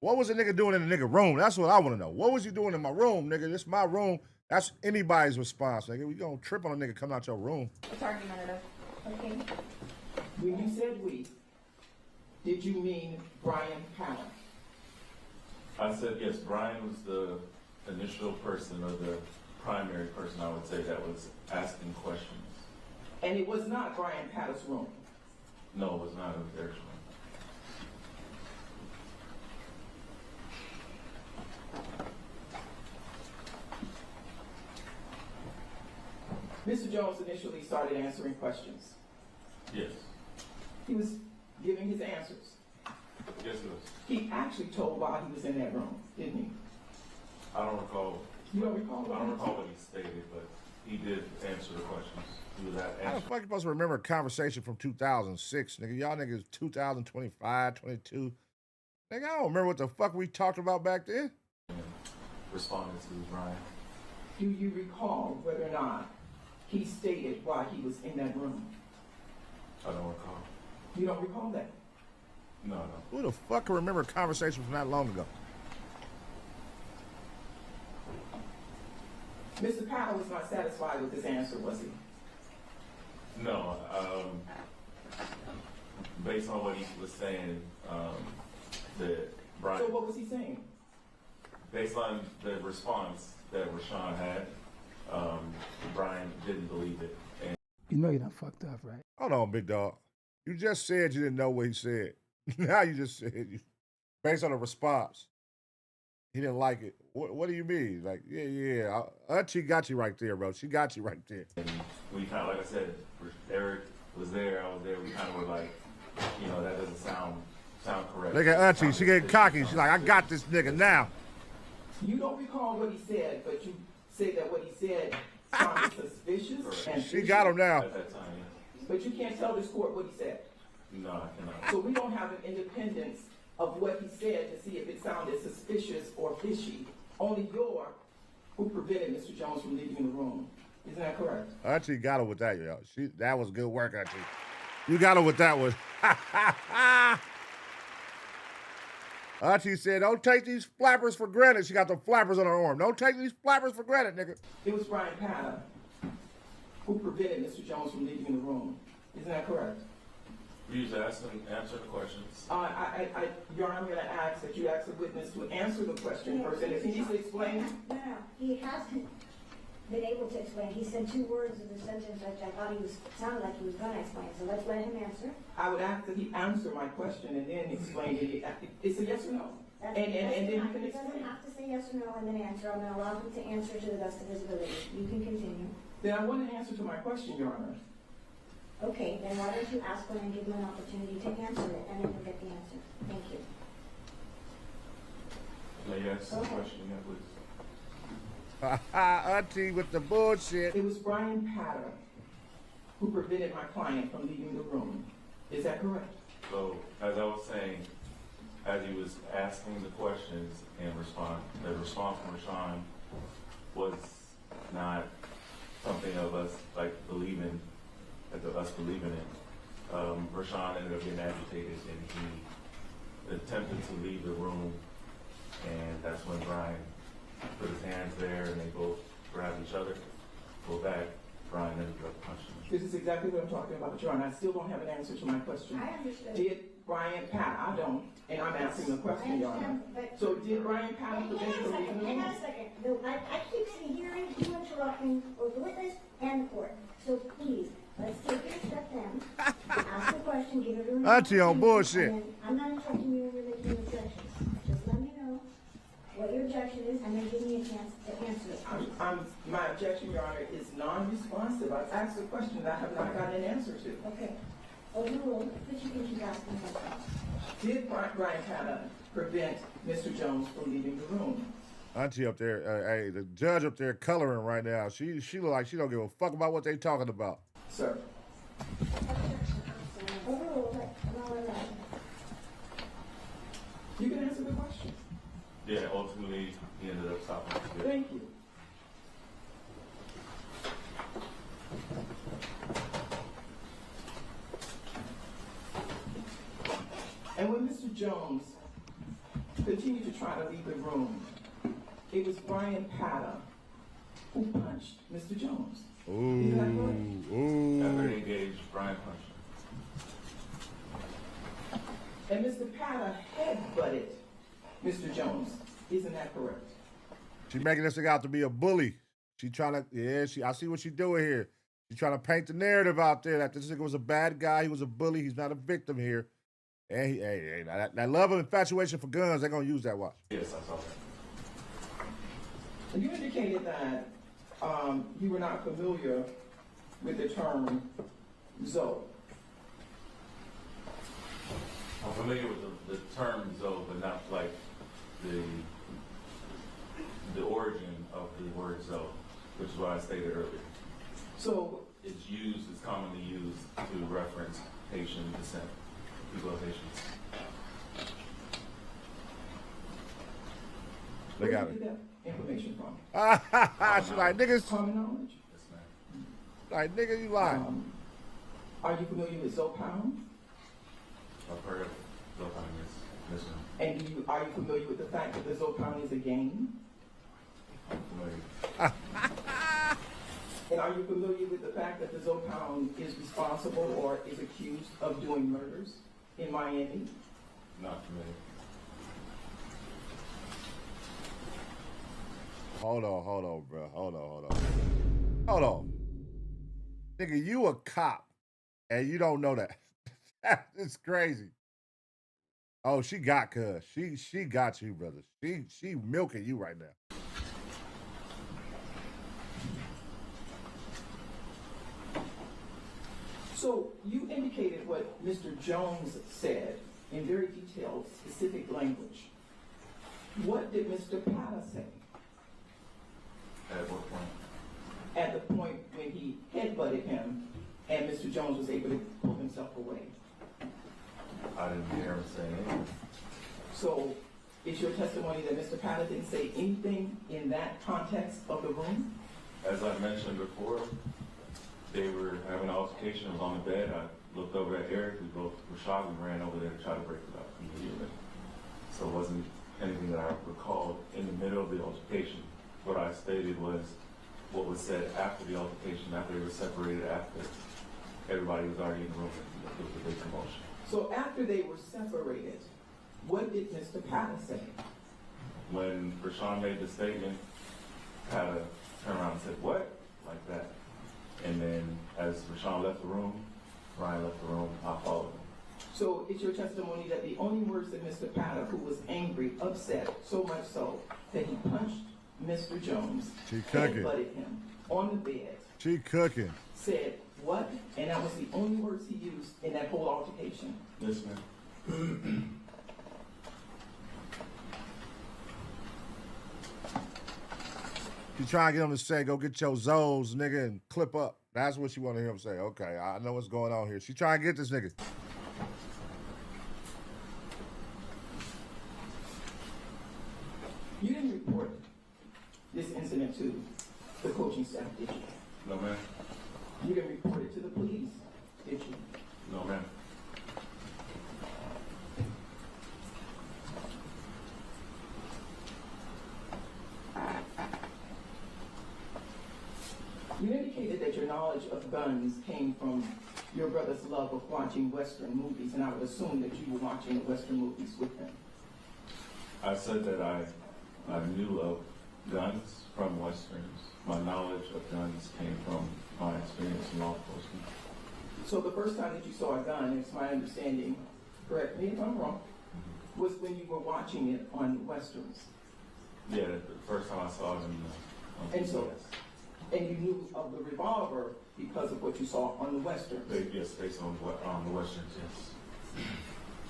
What was the nigga doing in the nigga room? That's what I want to know. What was he doing in my room, nigga? This is my room. That's anybody's response, nigga. We gonna trip on a nigga coming out your room. It's argumentative. Okay. When you said we, did you mean Brian Patter? I said, yes, Brian was the initial person, or the primary person, I would say, that was asking questions. And it was not Brian Patter's room? No, it was not. It was Eric's room. Mr. Jones initially started answering questions. Yes. He was giving his answers. Yes, it was. He actually told why he was in that room, didn't he? I don't recall. You don't recall what I don't he recall said? what he stated, but he did answer the questions. He was How the answering. fuck you supposed to remember a conversation from 2006, nigga? Y'all niggas 2025, 22. Nigga, I don't remember what the fuck we talked about back then. Responding to Brian. Do you recall whether or not he stated why he was in that room? I don't recall. You don't recall that? No. Who the fuck can remember a conversation from that long ago? Mr. Powell was not satisfied with his answer, was he? No. Based on what he was saying, that Brian. So what was he saying? Based on the response that Rashawn had, Brian didn't believe it. And You know you done fucked up, right? Hold on, big dog. You just said you didn't know what he said. Now you just said you, based on a response. He didn't like it. What do you mean? Like, yeah. Auntie got you right there, bro. She got you right there. And we kind of, like I said, Eric was there, I was there. We kind of were like, that doesn't sound correct. Look at Auntie. She getting cocky. She's like, I got this nigga now. You don't recall what he said, but you say that what he said sounded suspicious. And She got him now. At that time, yes. But you can't tell this court what he said. No, I cannot. So we don't have an independence of what he said to see if it sounded suspicious or fishy only you're who prevented Mr. Jones from leaving the room. Isn't that correct? Auntie got her with that, yo. That was good work, Auntie. You got her with that one. Auntie said, don't take these flappers for granted. She got the flappers on her arm. Don't take these flappers for granted, nigga. It was Brian Patta who prevented Mr. Jones from leaving the room. Isn't that correct? You just answer the questions. Your Honor, I'm going to ask that you ask the witness to answer the question first, and if he needs to explain. No, he hasn't been able to explain. He said 2 words of the sentence which I thought sounded like he was going to explain. So let's let him answer. I would ask that he answer my question and then explain it. It's a yes or no. And then you can explain. He doesn't have to say yes or no and then answer. I'm going to allow him to answer to the best of his ability. You can continue. Then I want an answer to my question, Your Honor. Okay, then why don't you ask one and give him an opportunity to answer it, and then you'll get the answer. Thank you. May I ask the question again, please? Auntie with the bullshit. It was Brian Patta who prevented my client from leaving the room. Is that correct? So, as I was saying, as he was asking the questions and the response from Rashawn was not something of us believing it. Rashawn ended up getting agitated and he attempted to leave the room, and that's when Brian put his hands there and they both grabbed each other, pulled back. Brian ended up punching him. This is exactly what I'm talking about, Your Honor. I still don't have an answer to my question. I understand. Did Brian Patta? I don't, and I'm asking the question, Your Honor. So did Brian Patta prevent you from leaving the room? Hang on a second. I keep hearing you interrupting both the witness and the court. So please, let's take it a step down. Ask the question, give everyone. Auntie on bullshit. I'm not interrupting you when you're making objections. Just let me know what your objection is, and then give me a chance to answer it. My objection, Your Honor, is non-responsive. I've asked a question that I have not gotten an answer to. Okay. Overruled, but you can keep asking questions. Did Brian Patta prevent Mr. Jones from leaving the room? Auntie up there, hey, the judge up there coloring right now. She look like she don't give a fuck about what they talking about. Sir. Overruled, you can answer the question. Yeah, ultimately, he ended up stopping. Thank you. And when Mr. Jones continued to try to leave the room, it was Brian Patta who punched Mr. Jones. Ooh, After they engaged, Brian punched him. And Mr. Patta headbutted Mr. Jones. Isn't that correct? She making this thing out to be a bully. She trying to, I see what she doing here. She's trying to paint the narrative out there that this nigga was a bad guy. He was a bully. He's not a victim here. And that love and infatuation for guns, they're going to use that watch. Yes, I saw that. You indicated that you were not familiar with the term Zoe. I'm familiar with the term Zoe, but not like the origin of the word Zoe, which is what I stated earlier. So it's commonly used to reference Haitian descent, people of Haitians. They got it. Information from. She's like, niggas. Common knowledge. Yes, ma'am. Like, nigga, you lying. Are you familiar with Zopound? I've heard of Zopound, yes, ma'am. And are you familiar with the fact that the Zopound is a game? I'm familiar. And are you familiar with the fact that the Zopound is responsible or is accused of doing murders in Miami? Not familiar. Hold on, bro. Hold on. Nigga, you a cop and you don't know that. It's crazy. Oh, she got cuz. She got you, brother. She milking you right now. So you indicated what Mr. Jones said in very detailed, specific language. What did Mr. Patta say? At what point? At the point when he headbutted him and Mr. Jones was able to pull himself away. I didn't hear him say anything. So It's your testimony that Mr. Pata didn't say anything in that context of the room? As I mentioned before, they were having an altercation. I was on the bed. I looked over at Eric. We both were shocked. We ran over there to try to break it up immediately. So it wasn't anything that I recalled in the middle of the altercation. What I stated was what was said after the altercation, after they were separated, after everybody was already in the room. It was a big commotion. So after they were separated, what did Mr. Pata say? When Rashawn made the statement, Pata turned around and said, "What?" like that. And then as Rashawn left the room, Brian left the room, I followed him. So it's your testimony that the only words that Mr. Pata, who was angry, upset, so much so that he punched Mr. Jones, headbutted him on the bed. She cooking. Said, "What?" And that was the only words he used in that whole altercation. Yes, ma'am. She trying to get him to say, "Go get your Zoes, nigga, and clip up." That's what she want to hear him say. Okay, I know what's going on here. She trying to get this nigga. You didn't report this incident to the coaching staff, did you? No, ma'am. You didn't report it to the police, did you? No, ma'am. You indicated that your knowledge of guns came from your brother's love of watching Western movies, and I would assume that you were watching the Western movies with him. I said that I knew of guns from Westerns. My knowledge of guns came from my experience in law enforcement. So the first time that you saw a gun, it's my understanding, correct me if I'm wrong, was when you were watching it on Westerns. Yeah, the first time I saw it on And so, and you knew of the revolver because of what you saw on the Westerns. Yes, based on the Westerns, yes.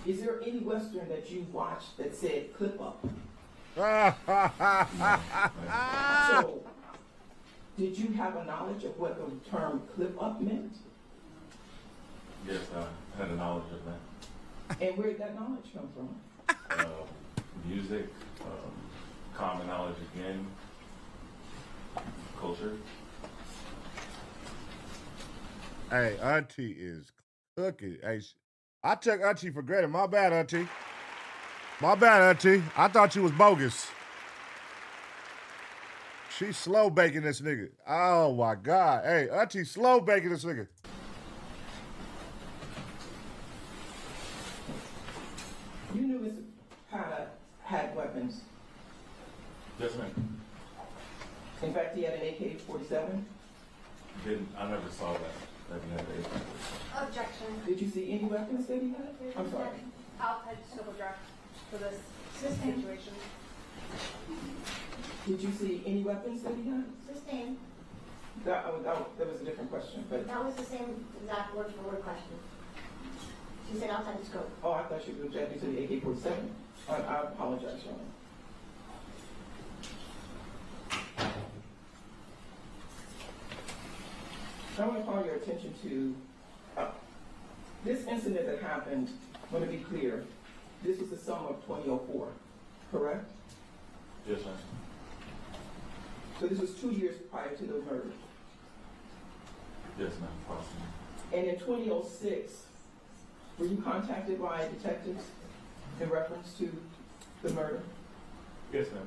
Is there any Western that you watched that said clip up? So, did you have a knowledge of what the term clip up meant? Yes, I had a knowledge of that. And where did that knowledge come from? Music, common knowledge again, culture. Hey, Auntie is cooking. Hey, I took Auntie for granted. My bad, Auntie. My bad, Auntie. I thought you was bogus. She's slow baking this nigga. Oh my God. Hey, Auntie slow baking this nigga. You knew Mr. Pata had weapons. Yes, ma'am. In fact, he had an AK-47. I never saw that he had an AK-47. Objection. Did you see any weapons that he had? I'm sorry. I'll just object for this situation. Did you see any weapons that he had? Sustained. That was a different question, but. That was the same exact word for word question. She said outside the scope. Oh, I thought she was objecting to the AK-47. I apologize, Your Honor. I want to call your attention to this incident that happened. I want to be clear. This was the summer of 2004, correct? Yes, ma'am. So this was 2 years prior to the murder. Yes, ma'am. Possibly. And in 2006, were you contacted by detectives in reference to the murder? Yes, ma'am.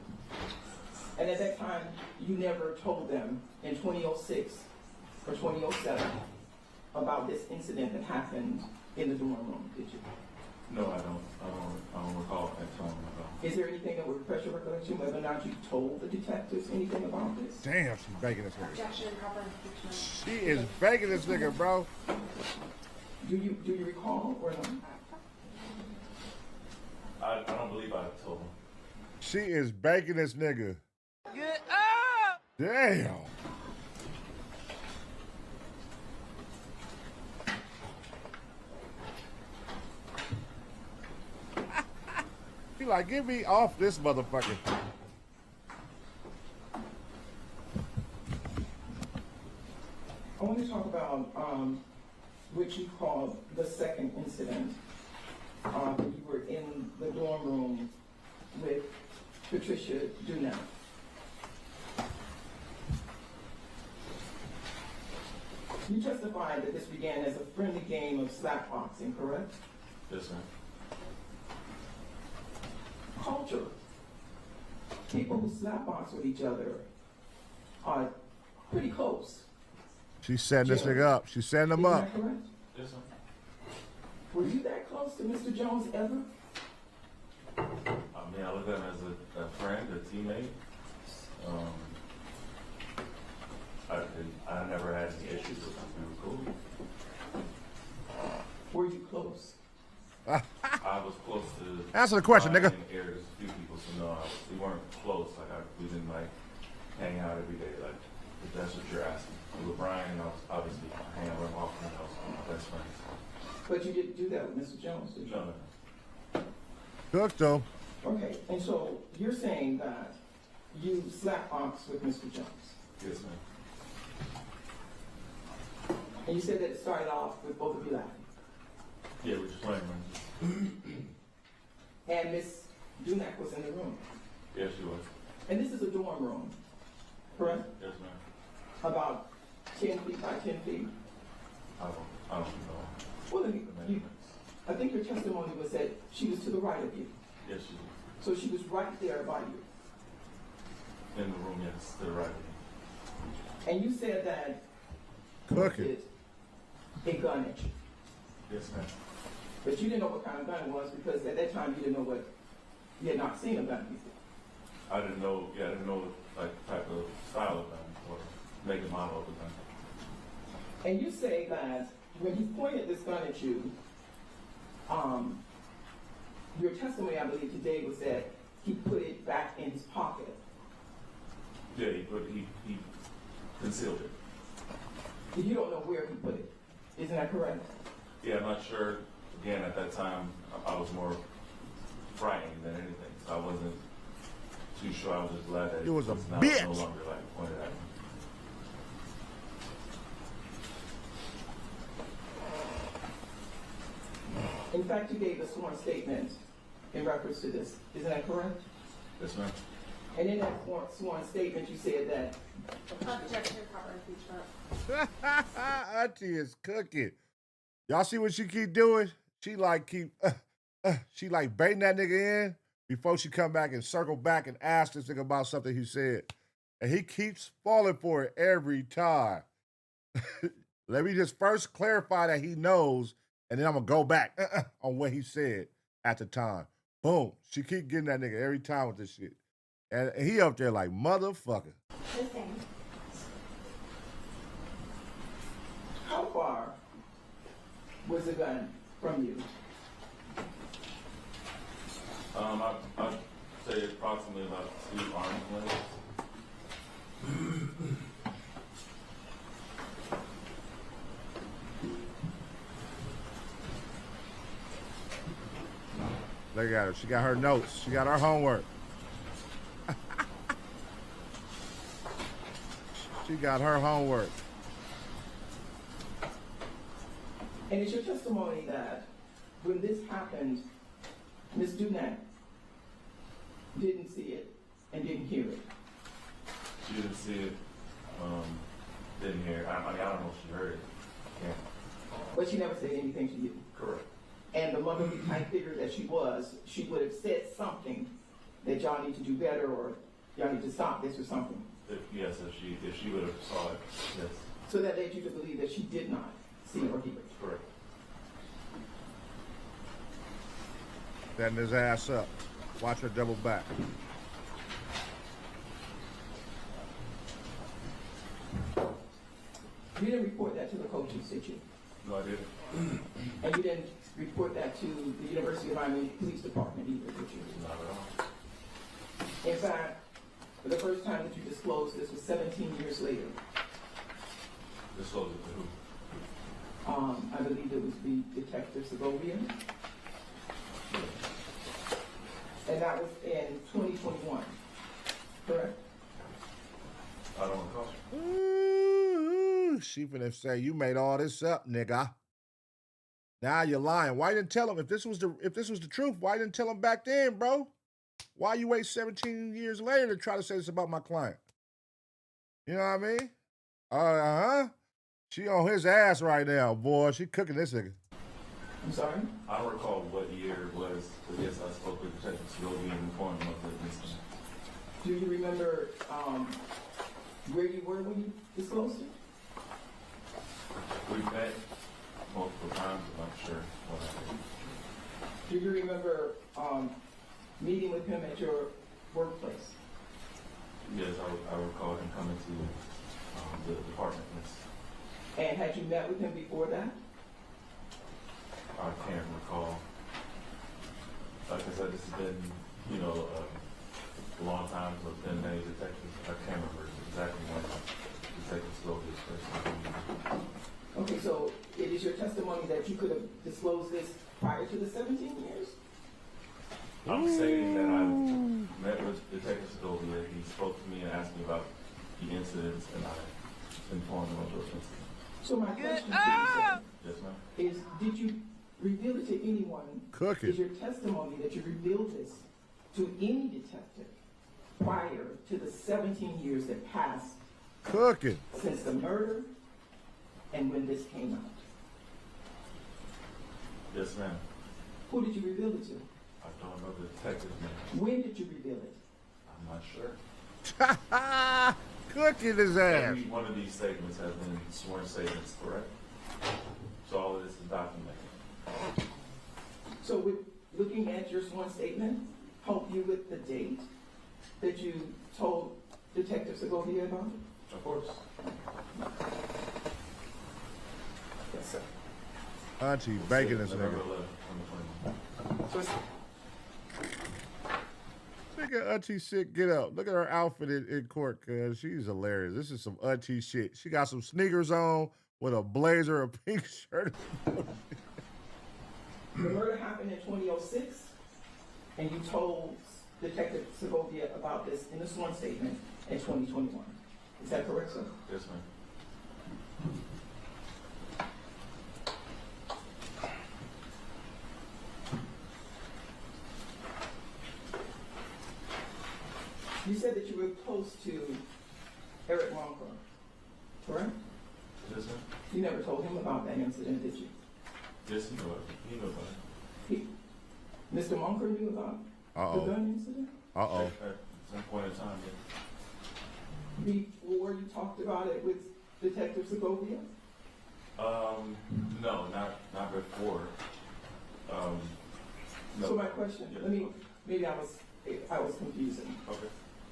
And at that time, you never told them in 2006 or 2007 about this incident that happened in the dorm room, did you? No, I don't recall at that time. Is there anything that would refresh your recollection whether or not you told the detectives anything about this? Damn, she's baking this nigga. Objection, proper impeachment. She is baking this nigga, bro. Do you recall or not? I don't believe I told him. She is baking this nigga. Get up! Damn. He like, get me off this motherfucker. I want to talk about what you called the second incident. You were in the dorm room with Patricia Duna. You testified that this began as a friendly game of slap boxing, correct? Yes, ma'am. Culture. People who slap box with each other are pretty close. She's setting this nigga up. She's setting him up. Is that correct? Yes, ma'am. Were you that close to Mr. Jones ever? I mean, I look at him as a friend, a teammate. I never had any issues with him. We were cool. Were you close? I was close to. Answer the question, Brian nigga. and There's a few people, so no, we weren't close. Like we didn't like hang out every day. Like if that's what you're asking. With Brian, I was obviously hanging out with him often. I was my best friends. But you didn't do that with Mr. Jones, did you? No. Cooked though. Okay, and so you're saying that you slap box with Mr. Jones. Yes, ma'am. And you said that it started off with both of you laughing. Yeah, we're just playing around. And Miss Dunak was in the room. Yes, she was. And this is a dorm room, correct? Yes, ma'am. About 10 feet by 10 feet. I don't know. Well, then I think your testimony was that she was to the right of you. Yes, she was. So she was right there by you. In the room, yes, to the right of me. And you said that Cooking. a gun at you. Yes, ma'am. But you didn't know what kind of gun it was because at that time you didn't know what, you had not seen a gun before. I didn't know like type of style of gun or make and model of the gun. And you say that when he pointed this gun at you, your testimony, I believe, today was that he put it back in his pocket. Yeah, he concealed it. You don't know where he put it. Isn't that correct? Yeah, I'm not sure. Again, at that time, I was more frightened than anything, so I wasn't too sure. I was just glad that it was a no bitch. longer like pointed at me. In fact, you gave a sworn statement in reference to this. Isn't that correct? Yes, ma'am. And in that sworn statement, you said that. Auntie is cooking. Y'all see what she keep doing? She like she like baiting that nigga in before she come back and circle back and ask this nigga about something he said. And he keeps falling for it every time. Let me just first clarify that he knows, and then I'm gonna go back on what he said at the time. Boom. She keep getting that nigga every time with this shit. And he up there like, motherfucker. Listen. How far was the gun from you? I'd say approximately about 2 arms lengths. Look at her. She got her notes. She got her homework. She got her homework. And it's your testimony that when this happened, Ms. Dunak didn't see it and didn't hear it. She didn't see it, didn't hear it. I mean, I don't know if she heard it. Yeah. But she never said anything to you. Correct. And the lovely type figure that she was, she would have said something that y'all need to do better or y'all need to stop this or something. If she would have saw it, yes. So that led you to believe that she did not see or hear it. Correct. Setting his ass up. Watch her double back. You didn't report that to the coaches, did you? No, I didn't. And you didn't report that to the University of Miami Police Department either, did you? Not at all. In fact, the first time that you disclosed this was 17 years later. Disclosed it to who? I believe it was the Detective Segovia. And that was in 2021, correct? I don't recall. Ooh, she finna say you made all this up, nigga. Now you're lying. Why didn't tell him if this was the truth? Why didn't tell him back then, bro? Why you wait 17 years later to try to say this about my client? You know what I mean? Uh-huh. She on his ass right now, boy. She cooking this nigga. I'm sorry? I don't recall what year it was, but yes, I spoke with Detective Sylvia and informed him of the incident. Do you remember where you were when you disclosed it? We met multiple times, I'm not sure what happened. Do you remember meeting with him at your workplace? Yes, I recall him coming to the department. Yes. And had you met with him before that? I can't recall. Like I said, this has been, you know, a long time with been many detectives. I can't remember exactly when Detective Sylvia's first time. Okay, so it is your testimony that you could have disclosed this prior to the 17 years? I'm saying that I met with Detective Sylvia. He spoke to me and asked me about the incidents, and I informed him of those incidents. So my question to you, sir, Yes, ma'am. is did you reveal it to anyone? Cooking. Is your testimony that you revealed this to any detective prior to the 17 years that passed Cooking. since the murder and when this came out? Yes, ma'am. Who did you reveal it to? I don't know the detective's name. When did you reveal it? I'm not sure. Cooking his ass. Every one of these statements has been sworn statements, correct? So all of this is documented. So with looking at your sworn statement, help you with the date that you told Detective Segovia about it? Of course. Yes, sir. Auntie bacon this November nigga. 11, 2021. Look at Auntie shit get up. Look at her outfit in court, cuz she's hilarious. This is some Auntie shit. She got some sneakers on with a blazer, a pink shirt. The murder happened in 2006, and you told Detective Segovia about this in a sworn statement in 2021. Is that correct, sir? Yes, ma'am. You said that you were close to Eric Moncrief, correct? Yes, ma'am. You never told him about that incident, did you? Yes, he knew it. He knew about it. Mr. Moncrief knew about the gun incident? Uh-oh. At some point in time, yeah. Before you talked about it with Detective Segovia? No, not before. No. So my question, Yeah. maybe I was confusing. Okay.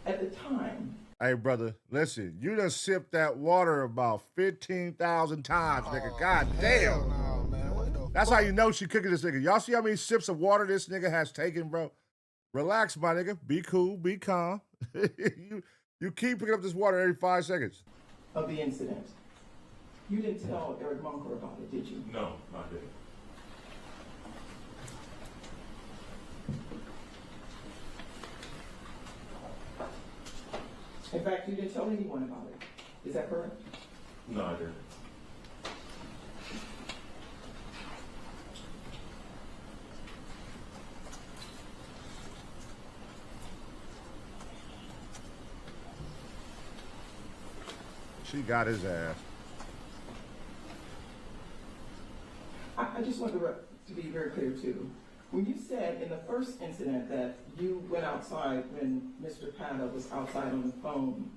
At the time, Hey, brother, listen, you done sipped that water about 15,000 times, nigga. God damn. That's how you know she cooking this nigga. Y'all see how many sips of water this nigga has taken, bro? Relax, my nigga. Be cool. Be calm. you keep picking up this water every 5 seconds. of the incident, you didn't tell Eric Moncrief about it, did you? No, not did. In fact, you didn't tell anyone about it. Is that correct? No, I didn't. She got his ass. I just want to be very clear too. When you said in the first incident that you went outside when Mr. Pata was outside on the phone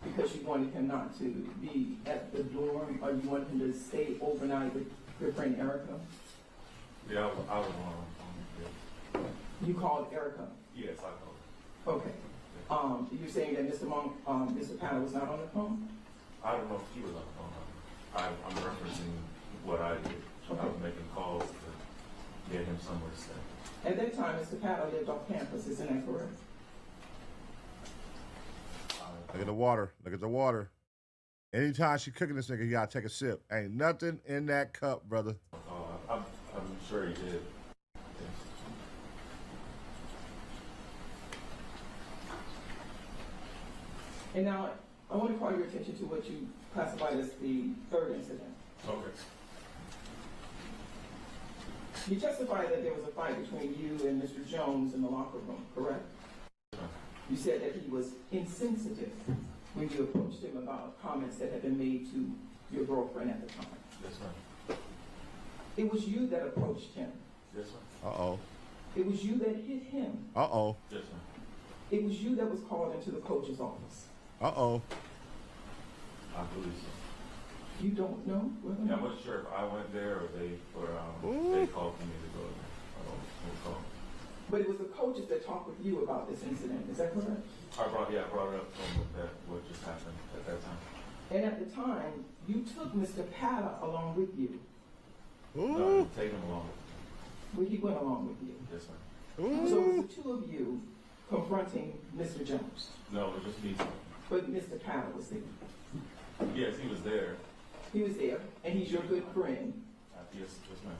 because you wanted him not to be at the dorm or you wanted him to stay overnight with your friend Erica? Yeah, I was on the phone. You called Erica? Yes, I called. Okay. You're saying that Mr. Pata was not on the phone? I don't know if he was on the phone. I'm referencing what I did. Okay. I was making calls to get him somewhere to stay. At that time, Mr. Pata lived off campus, isn't that correct? Look at the water. Look at the water. Anytime she cooking this nigga, you gotta take a sip. Ain't nothing in that cup, brother. I'm sure he did. And now, I want to call your attention to what you classified as the third incident. Okay. You testified that there was a fight between you and Mr. Jones in the locker room, correct? You said that he was insensitive when you approached him about comments that had been made to your girlfriend at the time. Yes, ma'am. It was you that approached him. Yes, ma'am. Uh-oh. It was you that hit him. Uh-oh. Yes, ma'am. It was you that was called into the coach's office. Uh-oh. I believe so. You don't know? Yeah, I'm not sure if I went there or they called for me to go there. I don't recall. But it was the coaches that talked with you about this incident. Is that correct? I brought it up that what just happened at that time. And at the time, you took Mr. Pata along with you. No, I didn't take him along. Well, he went along with you. Yes, ma'am. So it was the two of you confronting Mr. Jones. No, it was just me. But Mr. Pata was there. Yes, he was there. He was there, and he's your good friend. Yes, ma'am.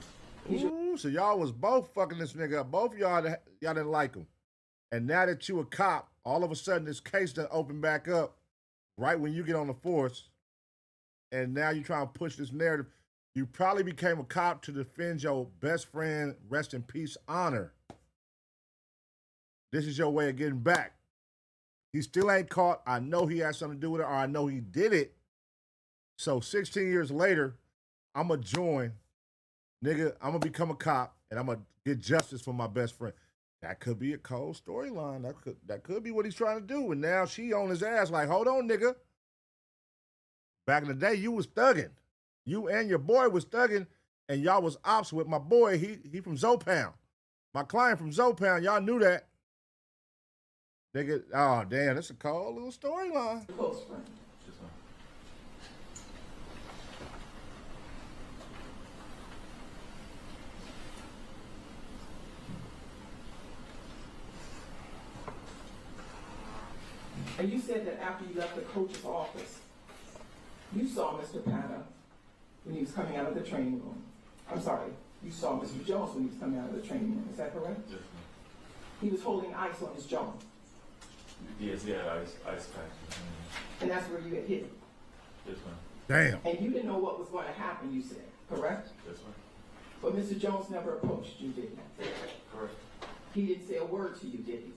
Ooh, so y'all was both fucking this nigga up. Both y'all didn't like him. And now that you a cop, all of a sudden this case done opened back up right when you get on the force. And now you trying to push this narrative. You probably became a cop to defend your best friend, rest in peace, honor. This is your way of getting back. He still ain't caught. I know he had something to do with it, or I know he did it. So 16 years later, I'm going to join. Nigga, I'm going to become a cop, and I'm going to get justice for my best friend. That could be a cold storyline. That could be what he's trying to do. And now she on his ass like, hold on, nigga. Back in the day, you was thugging. You and your boy was thugging, and y'all was ops with my boy. He from Zopound. My client from Zopound. Y'all knew that. Nigga, oh, damn, that's a cold little storyline. Close friend. And you said that after you left the coach's office, you saw Mr. Pata when he was coming out of the training room. I'm sorry, you saw Mr. Jones when he was coming out of the training room. Is that correct? Yes, ma'am. He was holding ice on his jaw. Yes, yeah, ice pack. And that's where you had hit him. Yes, ma'am. Damn. And you didn't know what was going to happen, you said, correct? Yes, ma'am. But Mr. Jones never approached you, did he? Correct. He didn't say a word to you, did he?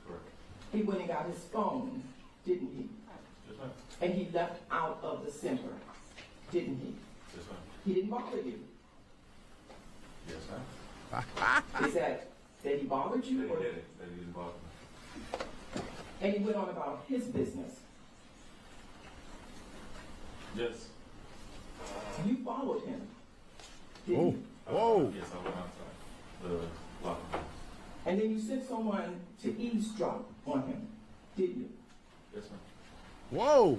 Correct. He went and got his phone, didn't he? Yes, ma'am. And he left out of the center, didn't he? Yes, ma'am. He didn't bother you. Yes, ma'am. Is that he bothered you? That Or? he did it. That he didn't bother me. And he went on about his business. Yes. You followed him, didn't you? Whoa. Yes, I went outside the locker room. And then you sent someone to eavesdrop on him, didn't you? Yes, ma'am. Whoa.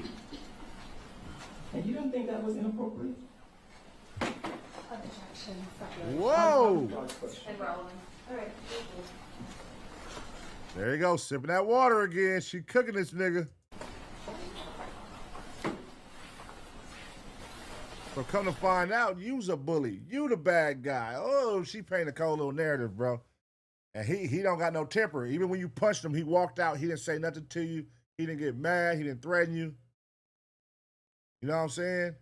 And you didn't think that was inappropriate? Whoa. And rolling. All right. There you go, sipping that water again. She cooking this nigga. So come to find out, you's a bully. You the bad guy. Oh, she painted a cold little narrative, bro. And he don't got no temper. Even when you punched him, he walked out. He didn't say nothing to you. He didn't get mad. He didn't threaten you. You know what I'm saying?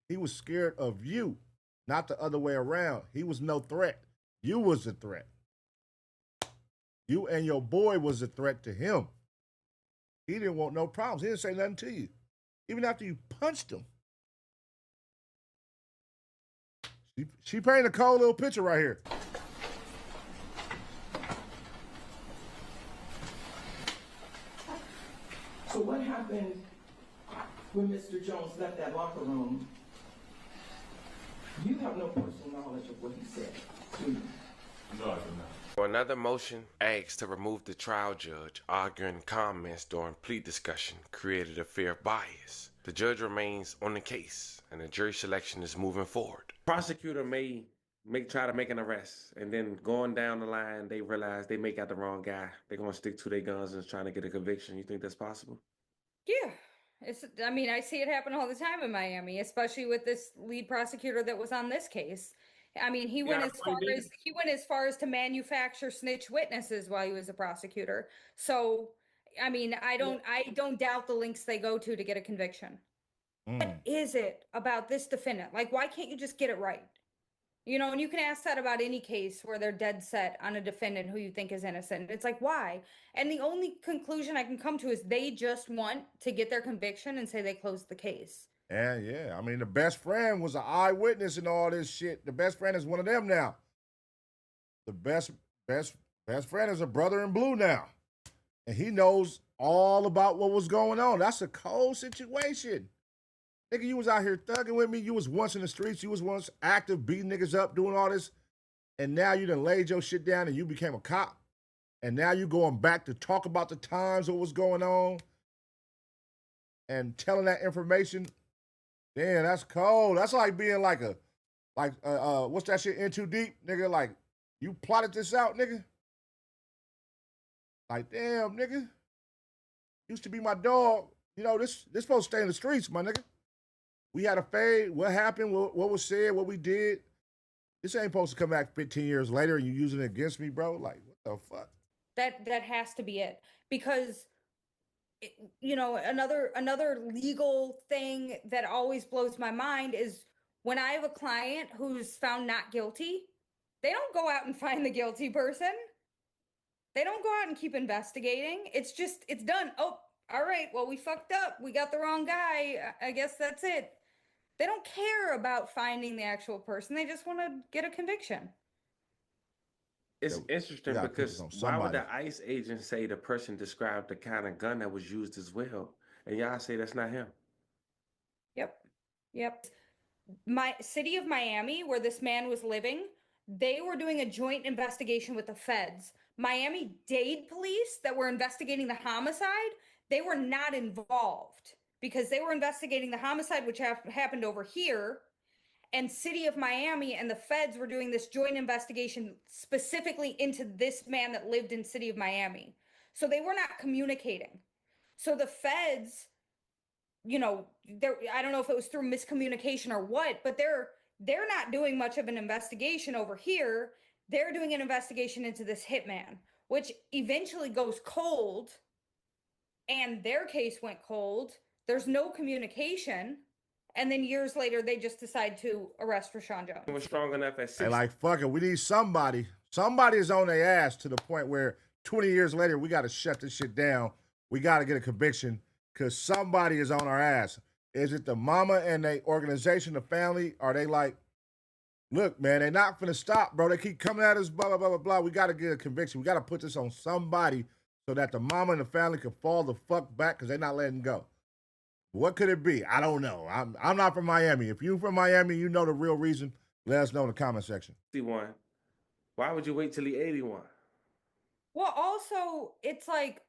He was scared of you, not the other way around. He was no threat. You was a threat. You and your boy was a threat to him. He didn't want no problems. He didn't say nothing to you. Even after you punched him. She painted a cold little picture right here. So what happened when Mr. Jones left that locker room? You have no personal knowledge of what he said, do you? No, I do not. Another motion asked to remove the trial judge arguing comments during plea discussion created a fear of bias. The judge remains on the case and the jury selection is moving forward. Prosecutor may try to make an arrest and then going down the line they realize they may got the wrong guy. They're going to stick to their guns and trying to get a conviction. You think that's possible? Yeah. I see it happen all the time in Miami, especially with this lead prosecutor that was on this case. He went as far as to manufacture snitch witnesses while he was a prosecutor. So, I don't doubt the links they go to get a conviction. What is it about this defendant? Like, why can't you just get it right? You know, and you can ask that about any case where they're dead set on a defendant who you think is innocent. It's like, why? And the only conclusion I can come to is they just want to get their conviction and say they closed the case. And yeah, I mean, the best friend was an eyewitness in all this shit. The best friend is one of them now. The best friend is a brother in blue now. And he knows all about what was going on. That's a cold situation. Nigga, you was out here thugging with me. You was once in the streets. You was once active, beating niggas up, doing all this. And now you done laid your shit down and you became a cop. And now you going back to talk about the times, what was going on, and telling that information. Damn, that's cold. That's like being like what's that shit, In Too Deep? Nigga, like, you plotted this out, nigga? Like, damn, nigga. Used to be my dog. You know, this supposed to stay in the streets, my nigga. We had a fade. What happened? What was said? What we did? This ain't supposed to come back 15 years later and you using it against me, bro. Like, what the fuck? That has to be it. Because, you know, another legal thing that always blows my mind is when I have a client who's found not guilty, they don't go out and find the guilty person. They don't go out and keep investigating. It's just, it's done. Oh, all right, well, we fucked up. We got the wrong guy. I guess that's it. They don't care about finding the actual person. They just want to get a conviction. It's interesting because why would the ICE agent say the person described the kind of gun that was used as well? And y'all say that's not him. Yep. My city of Miami, where this man was living, they were doing a joint investigation with the feds. Miami-Dade police that were investigating the homicide, they were not involved because they were investigating the homicide, which happened over here. And city of Miami and the feds were doing this joint investigation specifically into this man that lived in city of Miami. So they were not communicating. So the feds, you know, I don't know if it was through miscommunication or what, but they're not doing much of an investigation over here. They're doing an investigation into this hitman, which eventually goes cold. And their case went cold. There's no communication. And then years later, they just decide to arrest Rashawn Jones. It was strong enough at 6. They like, fuck it, we need somebody. Somebody is on their ass to the point where 20 years later, we got to shut this shit down. We got to get a conviction because somebody is on our ass. Is it the mama and the organization, the family? Are they like, look, man, they're not finna stop, bro. They keep coming at us, blah, blah, blah, blah, blah. We got to get a conviction. We got to put this on somebody so that the mama and the family can fall the fuck back because they're not letting go. What could it be? I don't know. I'm not from Miami. If you're from Miami, you know the real reason. Let us know in the comment section. 61. Why would you wait till he 81? Well, also, it's like,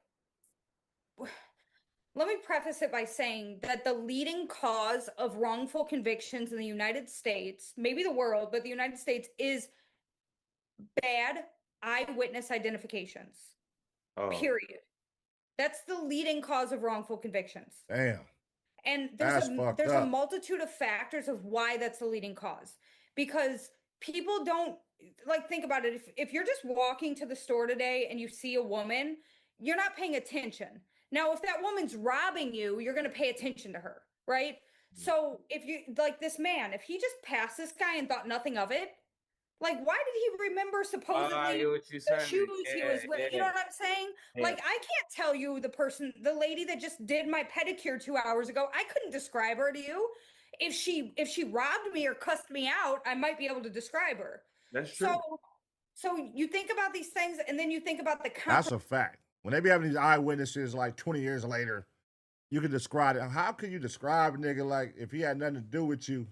let me preface it by saying that the leading cause of wrongful convictions in the United States, maybe the world, but the United States, is bad eyewitness identifications. Oh. Period. That's the leading cause of wrongful convictions. Damn. And there's a multitude of factors of why that's the leading cause. Because people don't, like, think about it. If you're just walking to the store today and you see a woman, you're not paying attention. Now, if that woman's robbing you, you're going to pay attention to her, right? So if you, like this man, if he just passed this guy and thought nothing of it, like, why did he remember supposedly the shoes he was wearing? You know what I'm saying? Yeah. Like, I can't tell you the lady that just did my pedicure 2 hours ago. I couldn't describe her to you. If she robbed me or cussed me out, I might be able to describe her. That's true. So you think about these things, and then you think about the That's a fact. When they be having these eyewitnesses like 20 years later, you can describe it. How can you describe a nigga like if he had nothing to do with you?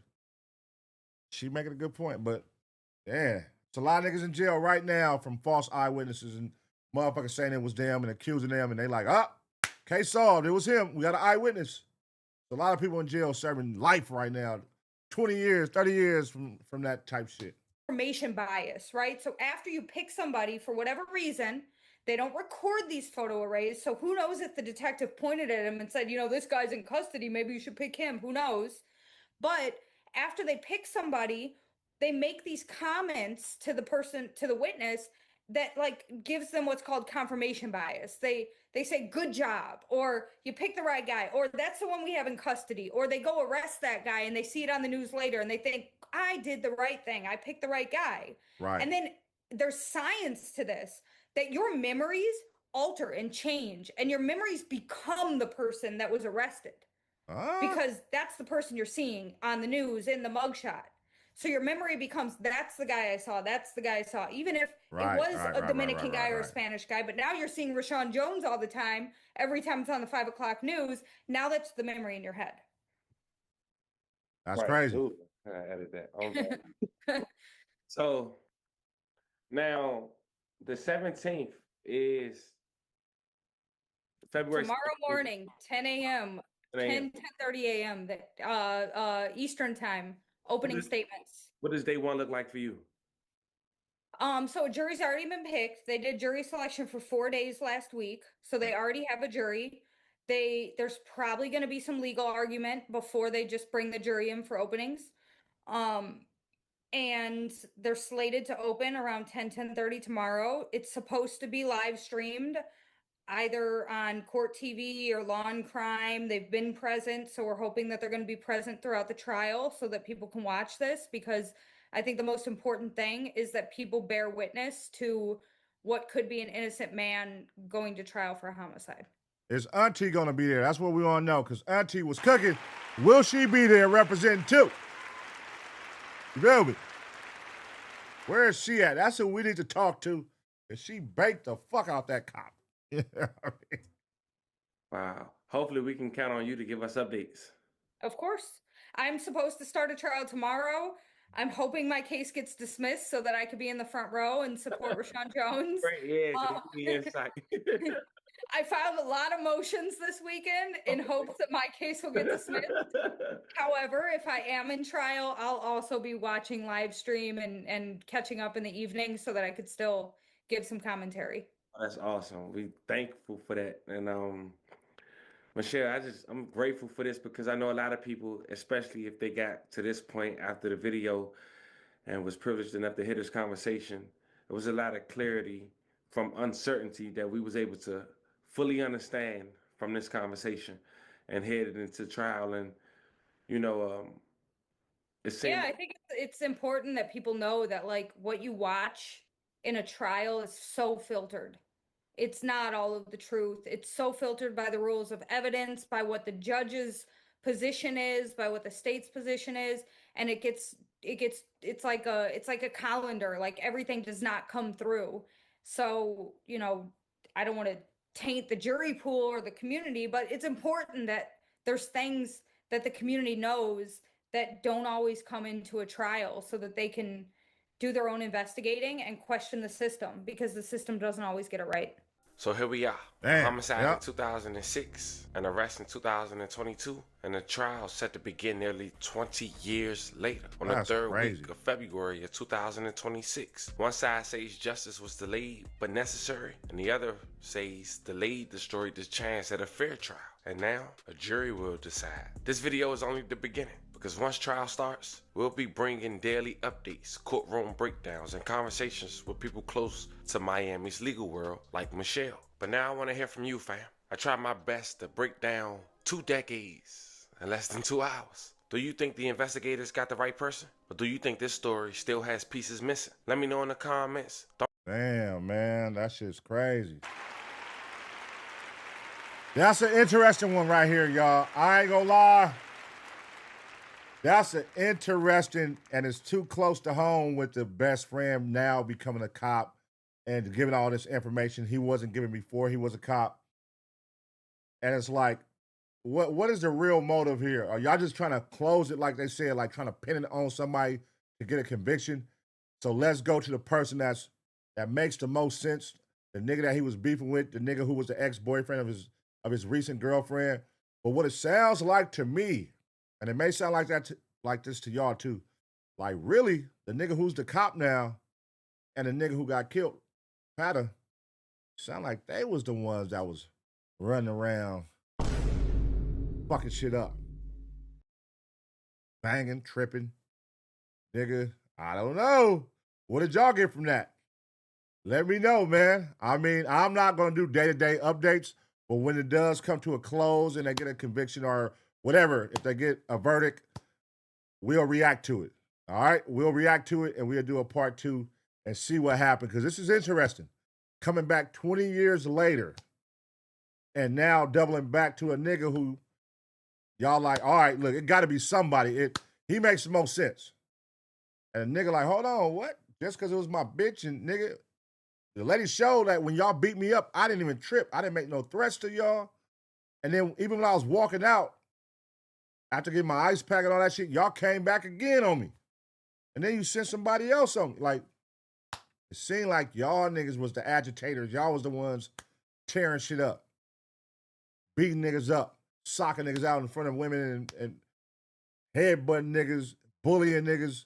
She making a good point, but yeah, it's a lot of niggas in jail right now from false eyewitnesses and motherfuckers saying it was them and accusing them, and they like, case solved. It was him. We got an eyewitness. A lot of people in jail serving life right now, 20 years, 30 years from that type shit. Information bias, right? So after you pick somebody for whatever reason, they don't record these photo arrays. So who knows if the detective pointed at him and said, you know, this guy's in custody, maybe you should pick him. Who knows? But after they pick somebody, they make these comments to the person, to the witness, that like gives them what's called confirmation bias. They say good job, or you picked the right guy, or that's the one we have in custody, or they go arrest that guy and they see it on the news later and they think I did the right thing. I picked the right guy. Right. And then there's science to this, that your memories alter and change, and your memories become the person that was arrested. Because that's the person you're seeing on the news in the mugshot. So your memory becomes, that's the guy I saw, that's the guy I saw. Even if it was a Dominican guy or a Spanish guy, but now you're seeing Rashawn Jones all the time, every time it's on the 5 o'clock news. Now that's the memory in your head. That's crazy. Ooh, I added that. Okay. So now the 17th is February. Tomorrow morning, 10 a.m., 10:30 a.m. Eastern time, opening statements. What does day one look like for you? So a jury's already been picked. They did jury selection for 4 days last week, so they already have a jury. There's probably going to be some legal argument before they just bring the jury in for openings. And they're slated to open around 10:30 tomorrow. It's supposed to be live streamed either on Court TV or Law&Crime. They've been present, so we're hoping that they're going to be present throughout the trial so that people can watch this, because I think the most important thing is that people bear witness to what could be an innocent man going to trial for a homicide. Is Auntie going to be there? That's what we want to know, because Auntie was cooking. Will she be there representing too? You feel me? Where is she at? That's who we need to talk to. And she baked the fuck out that cop. Wow. Hopefully we can count on you to give us updates. Of course. I'm supposed to start a trial tomorrow. I'm hoping my case gets dismissed so that I could be in the front row and support Rashawn Jones. Great, yeah, I filed a lot of motions this weekend in hopes that my case will get dismissed. However, if I am in trial, I'll also be watching live stream and catching up in the evening so that I could still give some commentary. That's awesome. We thankful for that. And Michelle, I'm grateful for this, because I know a lot of people, especially if they got to this point after the video and was privileged enough to hear this conversation, there was a lot of clarity from uncertainty that we was able to fully understand from this conversation and headed into trial. And, yeah, I think it's important that people know that, like, what you watch in a trial is so filtered. It's not all of the truth. It's so filtered by the rules of evidence, by what the judge's position is, by what the state's position is, and it's like a colander. Like, everything does not come through. So, I don't want to taint the jury pool or the community, but it's important that there's things that the community knows that don't always come into a trial, so that they can do their own investigating and question the system, because the system doesn't always get it right. So here we are. A homicide in 2006, an arrest in 2022, and a trial set to begin nearly 20 years later on the third week of February of 2026. One side says justice was delayed but necessary, and the other says delayed destroyed the chance at a fair trial. And now a jury will decide. This video is only the beginning, because once trial starts, we'll be bringing daily updates, courtroom breakdowns, and conversations with people close to Miami's legal world, like Michelle. But now I want to hear from you, fam. I tried my best to break down 2 decades in less than 2 hours. Do you think the investigators got the right person? Or do you think this story still has pieces missing? Let me know in the comments. Damn, man, that shit's crazy. That's an interesting one right here, y'all. I ain't gonna lie. That's an interesting, and it's too close to home with the best friend now becoming a cop and giving all this information he wasn't giving before he was a cop. And it's like, what is the real motive here? Are y'all just trying to close it, like they said, like trying to pin it on somebody to get a conviction? So let's go to the person that makes the most sense. The nigga that he was beefing with, the nigga who was the ex-boyfriend of his recent girlfriend. But what it sounds like to me, and it may sound like that like this to y'all too, like really, the nigga who's the cop now and the nigga who got killed, Pata, sound like they was the ones that was running around fucking shit up. Banging, tripping. Nigga, I don't know. What did y'all get from that? Let me know, man. I mean, I'm not going to do day-to-day updates, but when it does come to a close and they get a conviction or whatever, if they get a verdict, we'll react to it. All right? We'll react to it, and we'll do a part 2 and see what happened, because this is interesting. Coming back 20 years later and now doubling back to a nigga who y'all like, all right, look, it got to be somebody. He makes the most sense. And a nigga like, hold on, what? Just because it was my bitch and nigga, the lady showed that when y'all beat me up, I didn't even trip. I didn't make no threats to y'all. And then even when I was walking out, after getting my ice pack and all that shit, y'all came back again on me. And then you sent somebody else on me. Like, it seemed like y'all niggas was the agitators. Y'all was the ones tearing shit up, beating niggas up, socking niggas out in front of women and headbutting niggas, bullying niggas.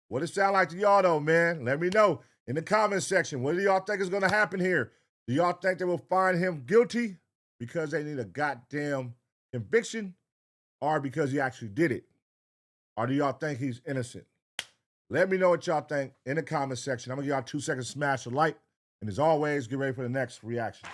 What it sound like to y'all though, man? Let me know in the comment section. What do y'all think is going to happen here? Do y'all think they will find him guilty because they need a goddamn conviction, or because he actually did it? Or do y'all think he's innocent? Let me know what y'all think in the comment section. I'm going to give y'all 2 seconds to smash the like. And as always, get ready for the next reaction.